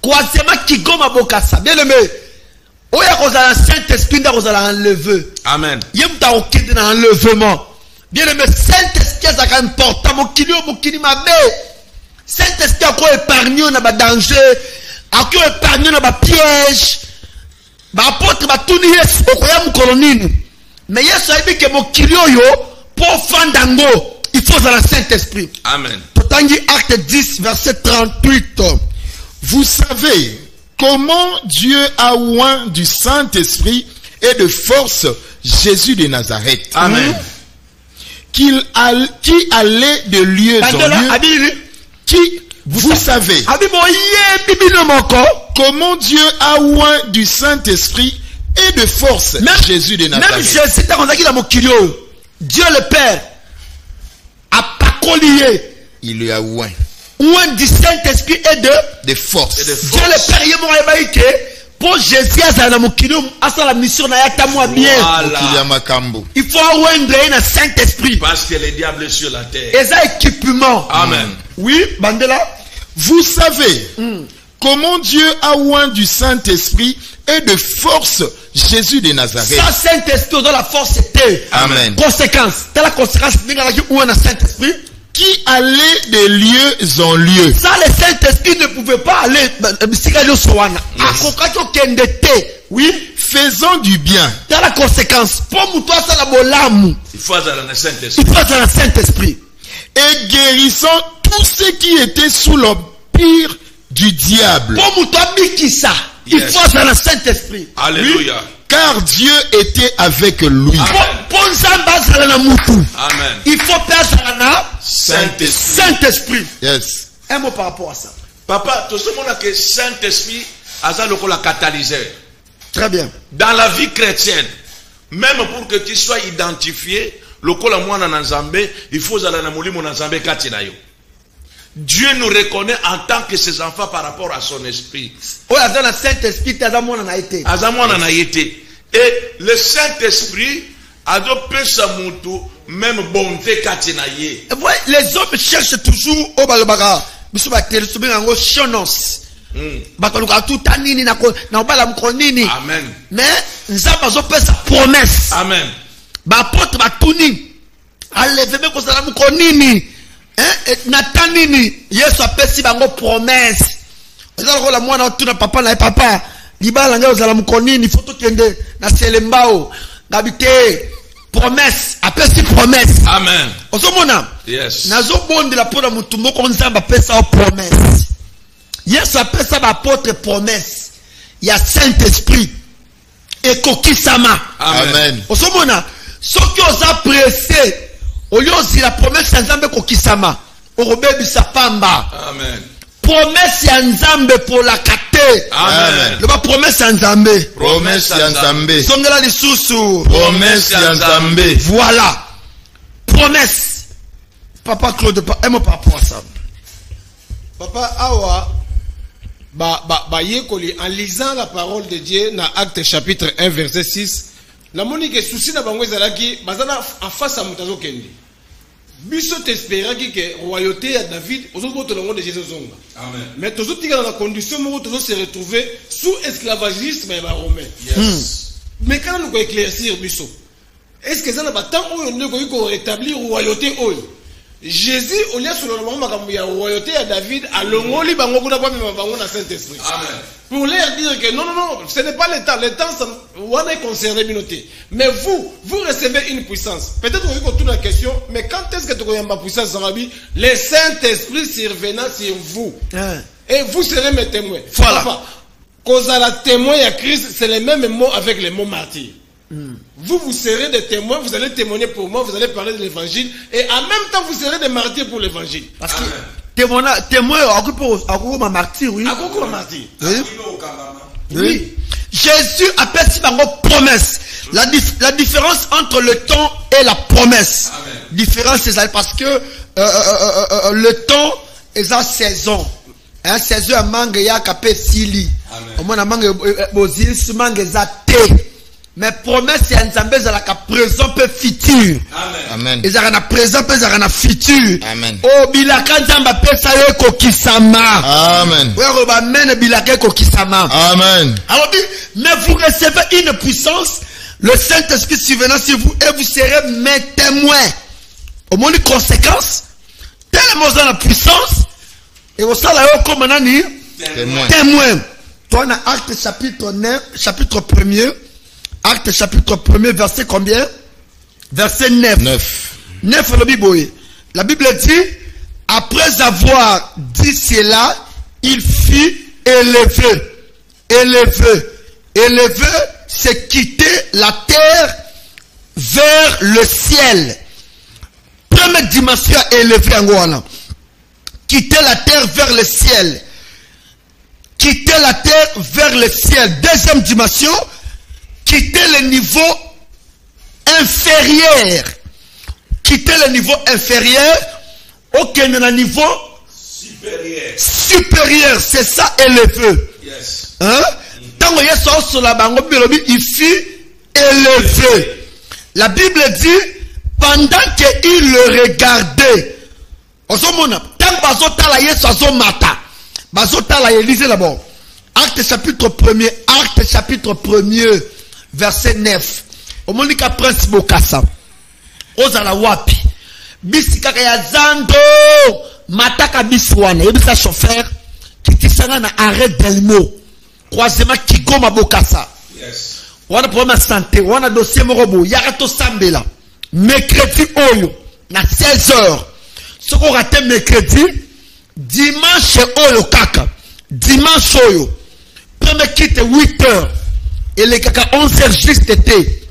Croisement qui goma bokasa. Bien aimé. Oya kozala Saint-Esprit nda kozala enlevé. Amen. Yemta okide na enlèvement. Bien aimé, Saint-Esprit est important. Mokili mabe. Saint-Esprit a quoi épargné na ba danger, a quoi épargné na ba piège. Ba apôtre ba tuni Yesu okoya mukolo nini. Mais Yesu a dit que mokili oyo pour fandango, il faut dans le Saint-Esprit. Amen. Totangi acte 10 verset 38. Vous savez comment Dieu a oint du Saint-Esprit et de force Jésus de Nazareth. Amen. Qui allait de lieu en lieu. Vous savez comment Dieu a oint du Saint-Esprit et de force Jésus de Nazareth. Même Jésus, Dieu le Père a pas collié. Il lui a oint. Oint du Saint-Esprit et de force. Dieu le Père, il pour Jésus, à la mission bien. Il faut oindre un Saint-Esprit. Parce que le diable est sur la terre. Et ça équipement. Amen. Oui, Bandela. Vous savez comment Dieu a oint du Saint-Esprit et de force Jésus de Nazareth. Ça, Saint-Esprit, dans la force, c'était. Amen. Conséquence. T'as la conséquence, où on a Saint-Esprit. Qui allait de lieu en lieu. Ça, le Saint-Esprit ne pouvait pas aller. Oui. Faisant du bien. T'as la conséquence. Pour toi, ça la bolamu. Il faut aller dans le Saint-Esprit. Il faut aller dans le Saint-Esprit. Et guérissant tous ceux qui étaient sous l'empire du diable. Pour toi, Bikisa. Il faut aller dans le Saint-Esprit. Alléluia. Oui. Car Dieu était avec lui. Amen. Amen. Il faut perdre Saint-Esprit. Saint-Esprit. Yes. Un mot par rapport à ça. Papa, tout ce monde a que Saint-Esprit a ça le catalyseur. Très bien. Dans la vie chrétienne, même pour que tu sois identifié, le kola mwana na Nzambe, il faut aller na molimo na Nzambe kati na yo. Dieu nous reconnaît en tant que ses enfants par rapport à son esprit. Et le Saint-Esprit a donné sa moutou, même bonté katinaye. Les hommes cherchent toujours au balabara. Amen. Mais nous avons sa promesse. Amen. Apôtre batuni. Allez-vous que ça nous Natanini, Yesu apesi bango promesse. Ozala la mwana otuna papa na papa. Libala nga ozala mukonini foto kende na selembao. Ngabite promesse, apesi promesse. Amen. Ozomona? Yes. Nazo bonde la pona mutumbo ko nzamba pesa promesse. Yesu apesa ba apôtre promesse. Ya Saint-Esprit. Et kokisama. Amen. Ozomona? Soki oza pressé. Oliozi la promesse ya Nzambe kokisama. Orobebi sa pamba. Amen. Promesse ya Nzambe pour la kate. Amen. Le promesse ya Nzambe. Promesse ya Nzambe. Songela lisusu. Promesse ya Nzambe. Voilà. Promesse. Papa Claude, un mot par rapport à ça. Papa Awa, en lisant la parole de Dieu dans Actes chapitre 1 verset 6, la monique souci na bango ezalaki bazana en face à mutazo kende. Biso t'espéraki que royauté à David aujourd'hui tout le monde de Jésus zonga. Amen. Mais toujours dans la condition où toujours se retrouver sous esclavagisme et romain. Yes. Mais quand nous éclaircir biso, est-ce que ça n'a pas tant où rétablir royauté oyo? Jésus au lieu sur le moment où il y a royauté à David à l'ongoli bango kuna pas même bango na Saint-Esprit. Amen. Pour leur dire que non, ce n'est pas le temps, on est concerné minoté. Mais vous recevez une puissance. Peut-être qu'on vous tourne la question, mais quand est-ce que tu as ma puissance dans la vie? Le Saint-Esprit survenant sur vous. Et vous serez mes témoins. Voilà. Cause à la témoin à Christ, c'est les mêmes mots avec les mots martyrs. Vous serez des témoins, vous allez témoigner pour moi, vous allez parler de l'évangile, et en même temps vous serez des martyrs pour l'évangile. Parce que témoin, à martyr, oui. Oui. Jésus appelle si bango promesse. La différence entre le temps et la promesse. Amen. Différence c'est ça parce que le temps est en saison. Un saison à mangue ya kapé sili. Au moins à mangue bozil si mangue za té. Mais promesse c'est un zambé za la présent peu futur. Amen. Et ça na présent peu ça na futur. Amen. Oh bilaka nzamba pesa yo kokisama. Amen. Ouais roba mène bilaka kokisama. Amen. Alors mais vous recevez une puissance, le Saint-Esprit survenant sur vous et vous serez mes témoins. Au moins les conséquences, tellement dans la puissance et au sein là comme nani témoin. Toi on a Acte chapitre 9, chapitre 1er. Acte chapitre 1er, verset combien? Verset 9. 9 le Bible. La Bible dit, après avoir dit cela, il fut élevé. Élevé, c'est quitter la terre vers le ciel. Première dimension élevée en Guana. Quitter la terre vers le ciel. Quitter la terre vers le ciel. Deuxième dimension, quitter le niveau inférieur. Quitter le niveau inférieur. Aucun niveau supérieur. C'est ça élevé. Yes. Hein? Tant que Yesu sur la bango il fut élevé. La Bible dit pendant qu'il le regardait. Osomona, tant que bazotala Yesu azomata. Bazotala lisez d'abord. Acte chapitre 1er, Acte chapitre 1er, verset 9. Omonika prince bokasa. Ozala wapi. Bisika ya zando mataka biswana. Yebisa chauffeur qui tisanga na arrêt Delmo. Croisement Kigoma bokasa. Yes. Wana problème santé, wana dossier morobo, yarato sambela. Mercredi oyo na 16h. Soko raté mercredi, dimanche oyo kaka. Dimanche oyo. Premier quitte 8h. Et les kaka 11h juste été.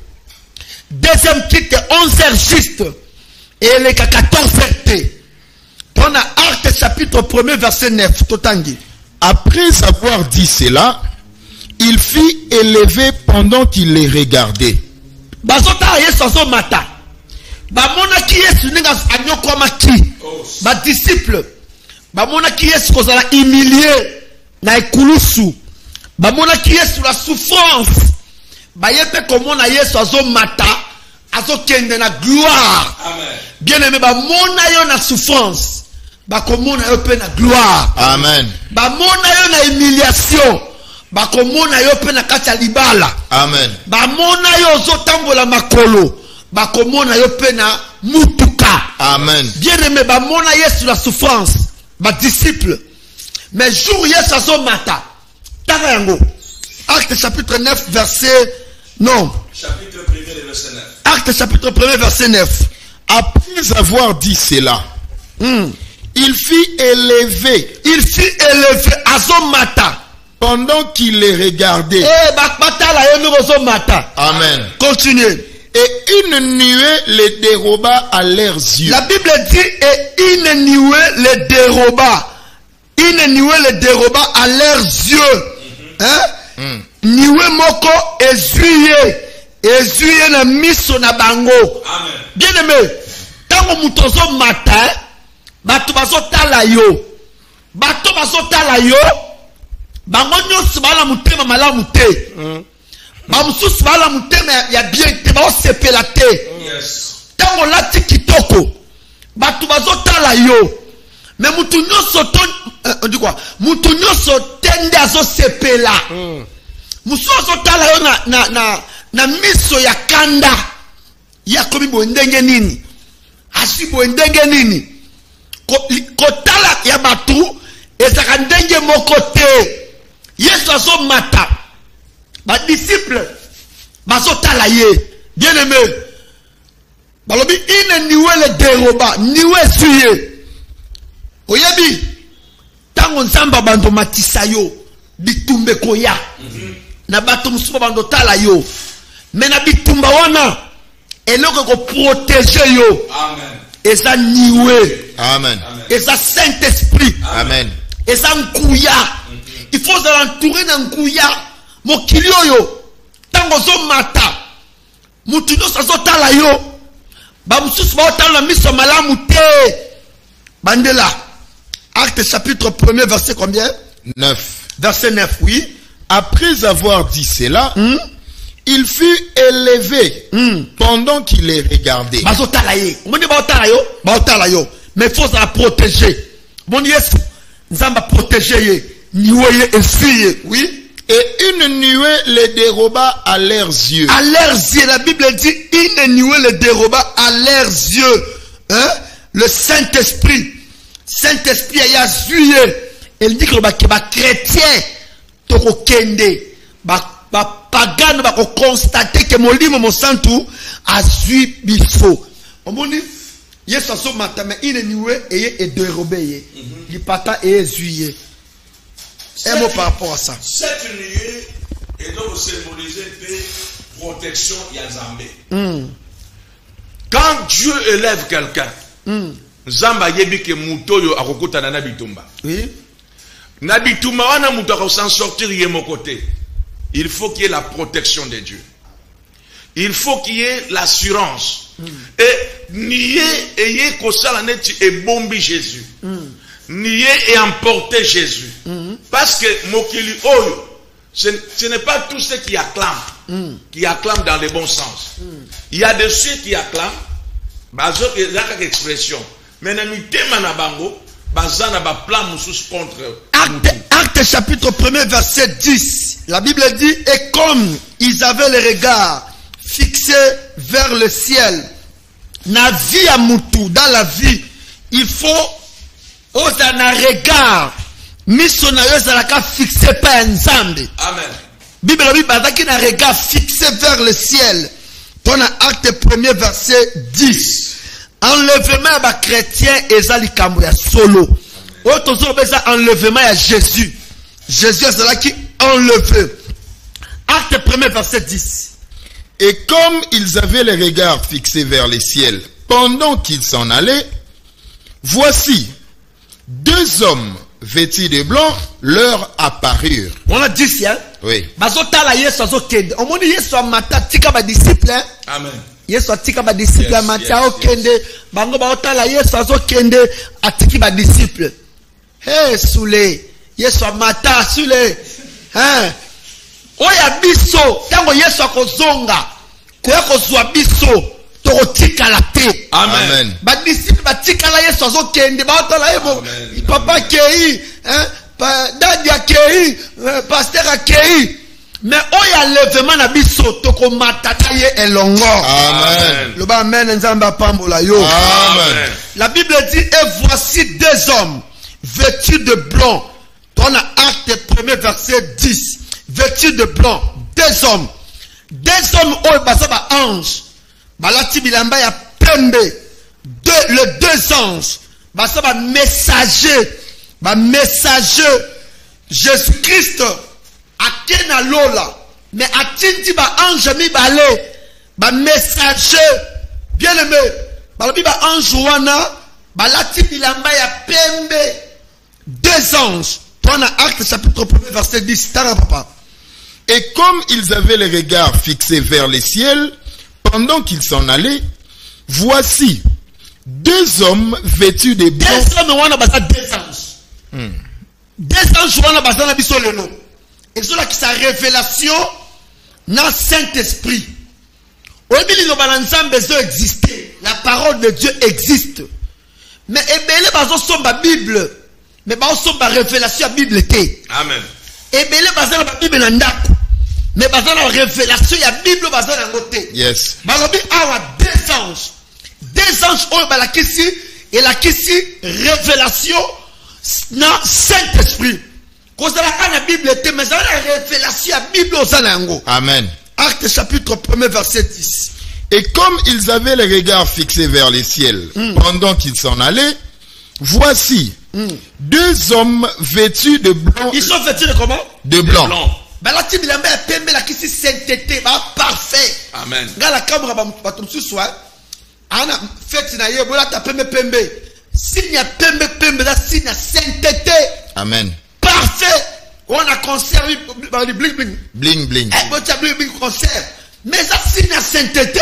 Deuxième quitte 11h juste. Et les kaka 14h été. On a Acte chapitre 1er verset 9. Totangi. Après avoir dit cela, il fut élevé pendant qu'il les regardait. Bazota yeso mata. Bamona ki yesu ninga anyokwa maki. Ba disciple. Bamona ki yesu kozala humilié na ekulusu. Bamona ki yesu la souffrance. Bayepe komona yesu azo mata, azo kende na gloire. Amen. Bien aimé bamona yo na souffrance. Bakomona yo pe na gloire. Amen. Bamona yo na humiliation. Bakomona yo pe na kati ya libala. Amen. Bamona yo zo tambola makolo. Bakomona yo pe na mutuka. Amen. Bien aimé bamona yesu la souffrance. Ba disciple. Mais jour yesu azo mata. Tarango. Acte chapitre 9 verset non. Chapitre 1er verset 9. Acte chapitre 1er verset 9. Après avoir dit cela, il fut élevé. Il fut élevé azomata pendant qu'il les regardait. Amen. Continuez. Et une nuée les déroba à leurs yeux. La Bible dit et une nuée les déroba. Une nuée les déroba à leurs yeux. Hein? Nuée moko essuyer na miso na bango. Amen. Bien aimé, tango mutozo mata bazotala yo. Bato bazotala yo. Bango nyonso bala mutema malamu te. Bamususu bala mutema ya bien te ba sepela te. Tango lati kitoko. Bato bazotala yo. Mais mutu nyonso on dit quoi? Mutu nyonso tende azo sepela. Musu azotala yo na miso ya kanda. Ya komi bondenge nini? Asi bondenge nini? Kotala ya batu ezaka ndenge moko te. Yesu azo mata. Ba disciple bazotala ye. Bien aimé. Balobi ine niwe le deroba, niwe suye. Oyebi tango nzamba bando matisa yo bitumbe koya. Na bato musuba bando tala yo. Mais na bitumba wana eloko ko protéger yo. Amen. Eza niwe. Amen. Eza Saint-Esprit. Amen. Eza nkuya. Il faut l'entourer na nkuya. Mokili oyo tango zo mata. Mutu nyonso azotala yo. Ba mususu ba otala miso malamu te. Bandela. Acte chapitre 1er verset combien? 9. Verset 9, oui. Après avoir dit cela, il fut élevé pendant qu'il les regardait. Bazotala ye. On dit baotala yo. Mais il faut la protéger. Bon Yesu, nzamba protéger ye. Niweye essuie, oui. Et une nuée les déroba à leurs yeux. À leurs yeux, la Bible dit, une nuée les déroba à leurs yeux. Hein? Le Saint-Esprit. Saint-Esprit a suivi. Elle dit que les chrétiens, toko kende, pagan, va constater que mon livre, mon santou, a suivi biso. On me dit, yes, so matin, mais une nuée et dérobé. Il pata et suivi. Un mot par rapport à ça. Cette nuée est donc symbolisée de protection Yazambé. Quand Dieu élève quelqu'un, Zamba yebi ke mutoyo akokota na bitumba. Oui. Na bitumba wana muto ako s'en sortir yemo côté. Il faut qu'il y ait la protection de Dieu. Il faut qu'il y ait l'assurance. Et nier et kosala neti et bombi Jésus. Nier et emporter Jésus. Parce que mokili oyo, ce n'est pas tous ceux qui acclament dans le bon sens. Il y a de ceux qui acclament, bazo ezaka expression. Mais na mitema na bango, bazana ba plan musus contre. Acte chapitre 1er verset 10. La Bible dit, et comme ils avaient le regard fixé vers le ciel, na vie à mutu, dans la vie, il faut osa na regard miso na yo zalaka fixé par nzambe. Amen. Bible la Bible bazaki na regard fixé vers le ciel. Ton acte 1er verset 10. Enlèvement ba chrétien ezali kambo ya solo. Otozo beza enlèvement ya Jésus. Jésus ezalaki enlevé. Acte 1er verset 10. Et comme ils avaient les regards fixés vers les ciels pendant qu'ils s'en allaient, voici deux hommes vêtus de blanc leur apparurent. On a 10, hein? Oui. Bazotala Yesu azokende. On moni Yesu amata tika ba disciple. Amen. Yesu atika ba disciple amata okende. Bango baotala Yesu azokende atiki ba disciple. Hey Sule. Yesu amata Sule. Hein? Oya biso tango Yesu akozonga. Koya kozwa biso. Torotika la te. Amen. Ba disciple batika la Yesu azokende baotala yebo. Papa kei, hein? Dadi akei, pasteur akei. Mais oya lèvement na biso toko matata ye elongo. Amen. Le ba amen nzamba pambola yo. Amen. La Bible dit, et voici deux hommes vêtus de blanc. Dans l'acte 1er verset 10. Vêtus de blanc. Deux hommes. Deux hommes oyo basaba ange. Balati bilamba ya pembe. Les deux anges. Basaba messager. Ba messager. Jésus-Christ. Akena lola. Mais atinti ba ange mi balé. Ba messager. Bien aimé. Balobi ba ange wana. Balati bilamba ya pembe. Deux anges. Dans Acte chapitre 1er verset 10. Tara papa. Et comme ils avaient les regards fixés vers les ciels, pendant qu'ils s'en allaient, voici 2 hommes vêtus de blanc. 2 hommes wana baza 2 anges. 2 anges wana baza na biso lelo. Ezola ki sa révélation na Saint-Esprit. Oyebi lo balanzambe zo exister. La parole de Dieu existe. Mais ebele bazo somba Bible. Mais bazo somba révélation à Bible té. Amen. Ebele baza na Bible na ndako. Mais baza na révélation ya Bible baza na ngoté. Yes. Balobi awa 2 anges. 2 anges oyo balakisi et lakisi révélation na Saint-Esprit. Kozala kana Bible té mais la révélation ya Bible ozana yango. Amen. Acte chapitre 1 verset 10. Et comme ils avaient les regards fixés vers les ciels pendant qu'ils s'en allaient, voici 2 hommes vêtus de blanc. Ils sont vêtus de comment? De blanc. Balati bilamba ya pembe lakisi sainteté ba parfait. Amen. Ngala kamera ba tumsu soir. Ana fête na ye bola ta pembe pembe. Signe ya pembe pembe la signe ya sainteté. Amen. Parfait. On a conservé bling bling. Bling bling. Eh bon bling bling conserve. Mais ça signe ya sainteté.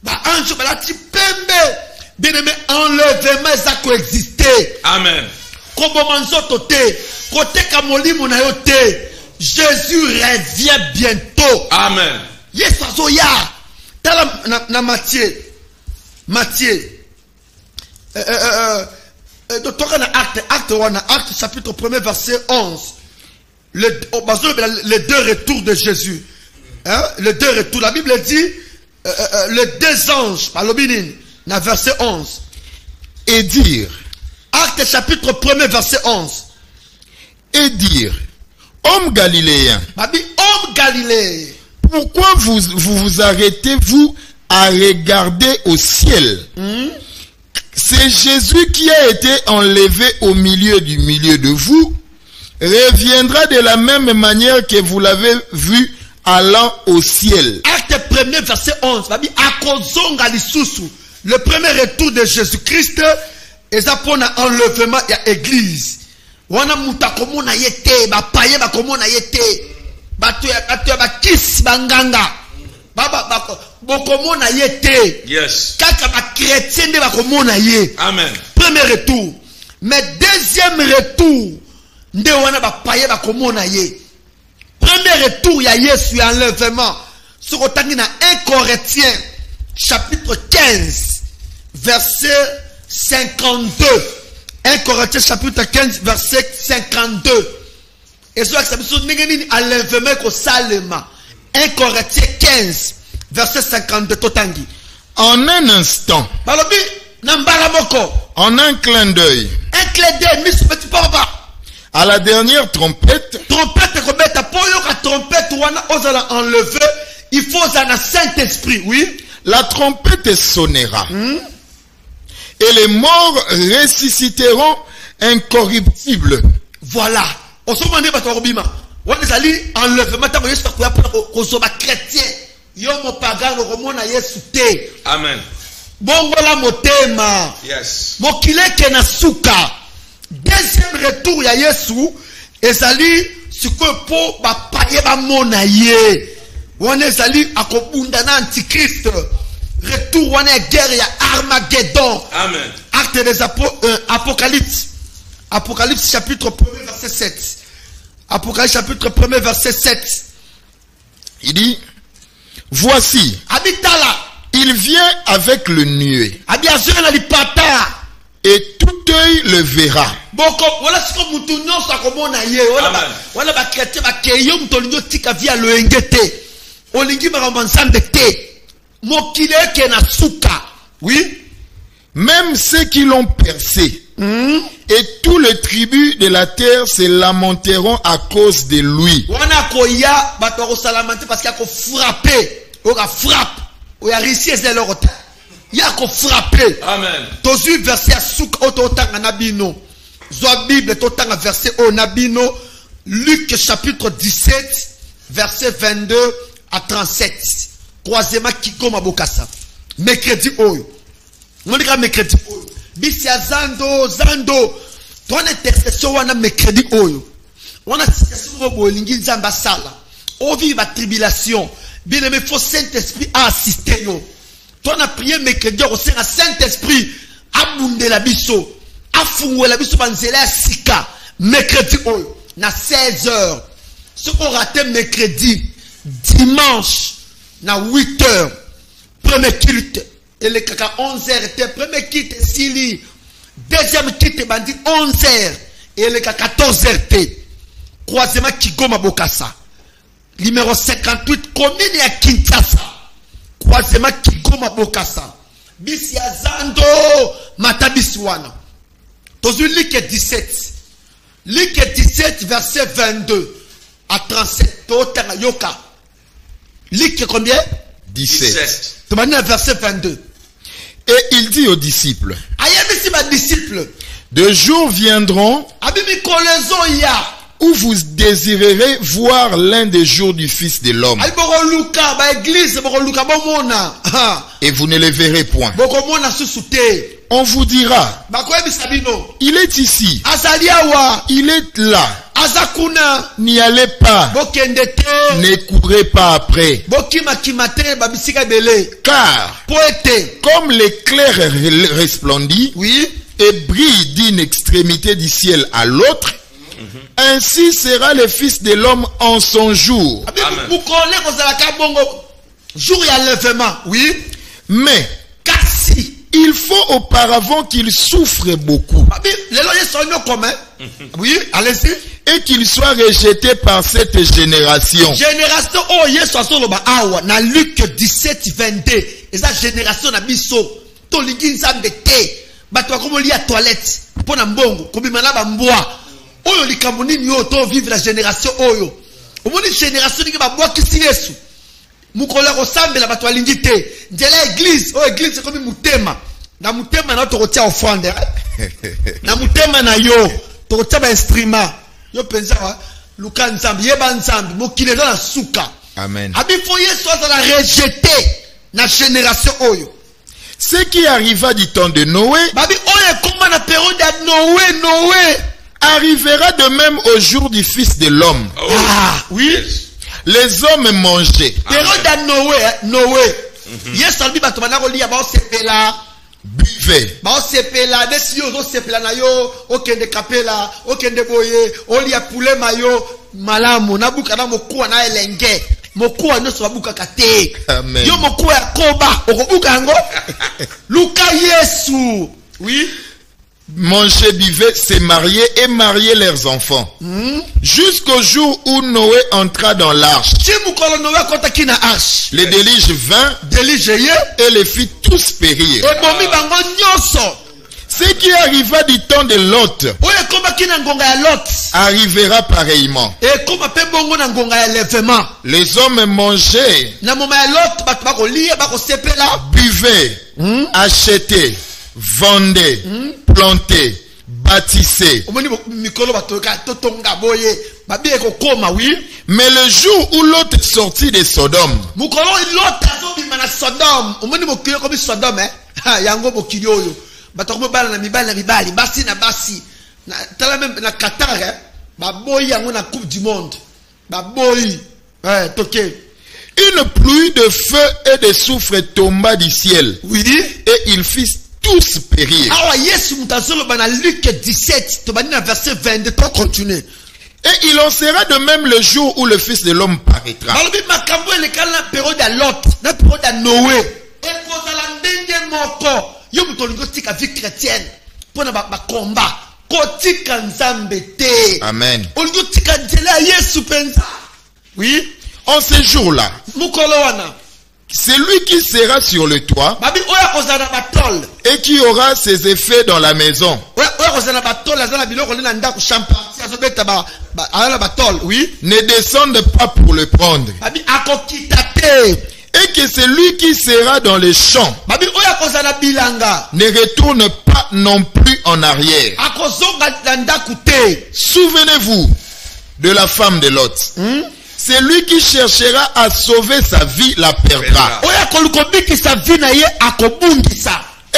Ba ange balati pembe. Bien aimé enlèvement ça coexister. Amen. Kobo manzoto te. Kote kamolimo na yo te. Jésus revient bientôt. Amen. Yes, azoya. Tala na Matthieu. Matthieu. Docteur na acte chapitre 1 verset 11. Les 2 retours de Jésus. Hein? Les 2 retours. La Bible dit les 2 anges. Palobinin. Na verset 11. Et dire. Acte chapitre 1 verset 11. Et dire. Homme galiléen. Babi, homme galiléen. Pourquoi vous arrêtez, vous, à regarder au ciel? C'est Jésus qui a été enlevé au milieu de vous, reviendra de la même manière que vous l'avez vu allant au ciel. Acte 1 verset 11. Babi, akozonga lisusu. Le premier retour de Jésus-Christ est pour l'enlèvement de l'église. Wana muta komona yete ba paye ba komona yete batu ya ba kisi banganga baba bokomona yete. Yes. Kaka ba chrétien de ba komona ye. Amen. Premier retour. Mais deuxième retour nde wana ba paye ba komona ye. Premier retour ya Yesu ya enlèvement. Ce kotangi na 1 Corinthiens chapitre 15 verset 52. 1 Corinthiens chapitre 15 verset 52. Et cela que ça me à l'enlèvement ko salema. 1 Corinthiens 15 verset 52 totangi. En un instant. Balobi nambala moko. En un clin d'œil. Un clin d'œil mis petit papa. À la dernière trompette. Trompette ko beta poyo ka trompette wana ozala enlever, il faut un Saint-Esprit, oui. La trompette sonnera. Et les morts ressusciteront incorruptibles. Voilà. On se demande pas robima. On est allé enlèvement ta Yesu kwa ko so ba chrétien. Yo mo pagan ko mona Yesu te. Amen. Bongo la motema. Yes. Mokile ke na suka. Deuxième retour ya Yesu ezali siko po ba paye ba mona ye. On est allé akobunda na antichrist. Retour wana guerre ya Armageddon. Amen. Acte des Apocalypse. Apocalypse chapitre 1 verset 7. Apocalypse chapitre 1 verset 7. Il dit, voici, Abitala. il vient avec le nuée. Abiazura na lipata. Et tout œil le verra. Boko wala siko mutu nyonso akomona ye. Wala ba chrétien ba keyo mutu linyo tika via le engete. Olingi ba nzambe te. Mokile ke na suka. Oui. Même ceux qui l'ont percé. Et tous les tribus de la terre se lamenteront à cause de lui. Wana koya bato ko salamante parce qu'il a ko frapper. Oka frappe. Oya risi ezelorota. Ya ko frapper. Amen. Tozu verset suka ototanga nabino. Zo Bible totanga verset o nabino. Luc chapitre 17 verset 22 à 37. Troisièmement, Kikoma Bokassa. Mercredi oyo. On dit mercredi oyo. Bisia zando. Ton intercession wana mercredi oyo. On a situation bolingi zamba sala. On vit la tribulation. Bien aimé, faut Saint-Esprit à assister yo. Ton a prié mercredi au Saint-Esprit. abundela biso afungwela biso banzela ya sika mercredi oyo na 16h. Ce qu'on raté mercredi, dimanche na 8h, premier culte et le kaka 11h était premier culte sili, deuxième culte bandi 11h et le kaka 14h était croisement Kigoma Bokassa numéro 58 commune ya Kinshasa, croisement Kigoma Bokassa bisi ya Zando matabisi wana tozu Luc 17 Luc 17 verset 22 à 37 totanga yoka. Luc combien? 17. Verset 22. Et il dit aux disciples, ayebisi ba disciples, de jours viendront abimi kolezo ya où vous désirerez voir l'un des jours du Fils de l'homme. Boko luka ba église boko luka bomona. Et vous ne les verrez point. Boko mona susute. On vous dira, il est ici, il est là, n'y allez pas, ne courez pas après, car comme l'éclair resplendit et brille d'une extrémité du ciel à l'autre, ainsi sera le Fils de l'homme en son jour. Mais il faut auparavant qu'il souffre beaucoup. Oui, allez-y. Et qu'il soit rejeté par cette génération. Génération oh Yesu soloba awa na Luc 17 22. Eza génération na biso to liginza mbete. Bato ko li a toilette pona mbongo ko bimana ba mbwa. Oyo likambo nini yo to vivre la génération oyo. Omoni génération ni ba mbwa kisi Yesu. Mukola ko sambela bato alingi te. Njela église, oh église comme mutema. Na mutema na to kotia offrande. Na mutema na yo to kotia ba instrument. Yo pensa wa luka nzambi yeba nzambi mokile dans la souka. Amen. Abi fo Yesu azala rejeté na génération oyo. Ce qui arriva du temps de Noé, babi oyo comme na période de Noé arrivera de même au jour du Fils de l'homme. Oh, ah oui. yes. Les hommes mangeaient. Période de Noé. Yesu albi bato bana ko lia ba sepela. Buvez. Ba sepela desio zo sepela na yo okende kapela okende boye oli ya poulet mayo malamu nabuka na mokuwa na elenge mokuwa nyoso babuka kate. Amen. Yo mokuwa ya koba okobuka ngo luka Yesu. Oui. Manger, buvez, se marier et marier leurs enfants. Jusqu'au jour où Noé entra dans l'arche. Les déluges vint et les fit tous périr. Ce qui arriva du temps de Lot arrivera pareillement. Les hommes mangeaient, buvaient, achetaient, vendaient, plantaient, bâtissaient. Mais le jour où Lot sortit de Sodome, une pluie de feu et de soufre tomba du ciel. Et ils firent tous périr. Luc 17, verset 22, continuer. Et il en sera de même le jour où le Fils de l'homme paraîtra. Amen. Oui. En ce jour-là, celui qui sera sur le toit et qui aura ses effets dans la maison ne descende pas pour le prendre. Et que celui qui sera dans les champs ne retourne pas non plus en arrière. Souvenez-vous de la femme de Lot. Celui qui cherchera à sauver sa vie la perdra.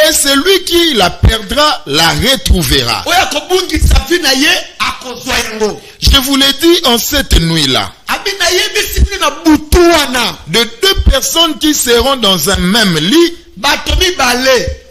Et celui qui la perdra la retrouvera. Je vous l'ai dit en cette nuit-là. De deux personnes qui seront dans un même lit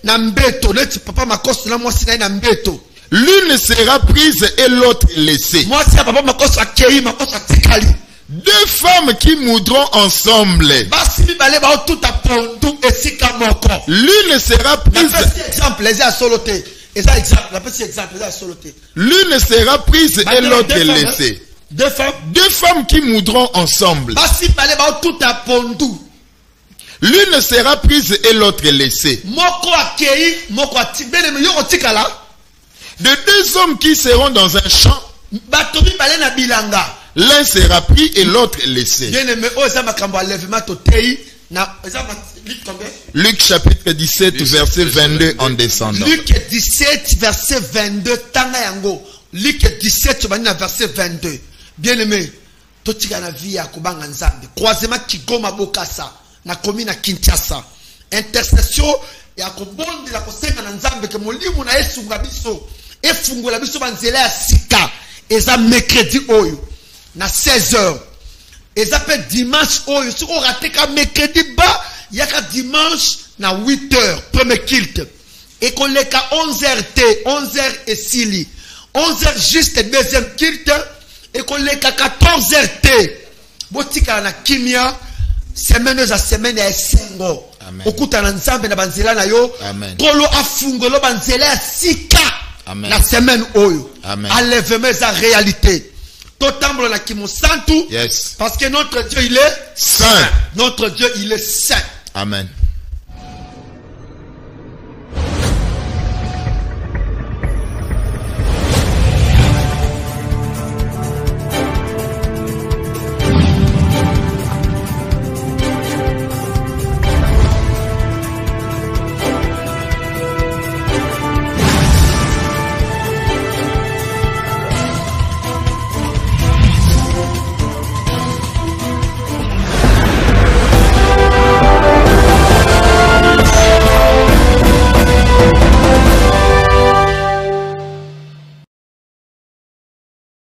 na mbeto neti papa makoso na mwasi na mbeto. L'une sera prise et l'autre laissée. Mwasi ya papa makoso akei makoso atikali. Deux femmes qui moudront ensemble. Basi mibale ba tout a pondu esika moko. L'une sera prise. Exemple les a soloté. Eza exemple, la petite exemple les a soloté. L'une sera prise et l'autre laissée. Deux femmes. Deux femmes qui moudront ensemble. Basi mibale ba tout a pondu. L'une sera prise et l'autre laissée. Moko akei, moko atibele me yo otikala. De deux hommes qui seront dans un champ. Bato mibale na bilanga. L'un sera pris et l'autre laissé. Luc chapitre 17 verset 22 en descendant. Luc 17 verset 22 tanga yango. Luc 17 verset 22. Bien aimé, totika na vie ya kubanga nzambe. Croisement Kigoma Bokassa na commune na Kinshasa. Intercession ya kobondi la kosenga na nzambe ke molimo na Yesu ngabiso. Efungola biso banzela ya sika. Eza mercredi oyo. Na 16h. Et ça fait dimanche, oh, si on rate qu'à mercredi bas, il y a qu'à dimanche, na 8h, premier kilt. Et qu'on l'est qu'à 11h T, 11h et Sili. 11h juste deuxième kilt. Et qu'on l'est qu'à 14h T. Botika na kimia, semaine à semaine et sengo. Okuta na nzambe na banzela na yo. Amen. Kolo afungolo banzela sika. Amen. La semaine oyo. Amen. Enlèvement sa réalité. Yes. Parce que notre Dieu il est saint. Notre Dieu il est saint. Amen.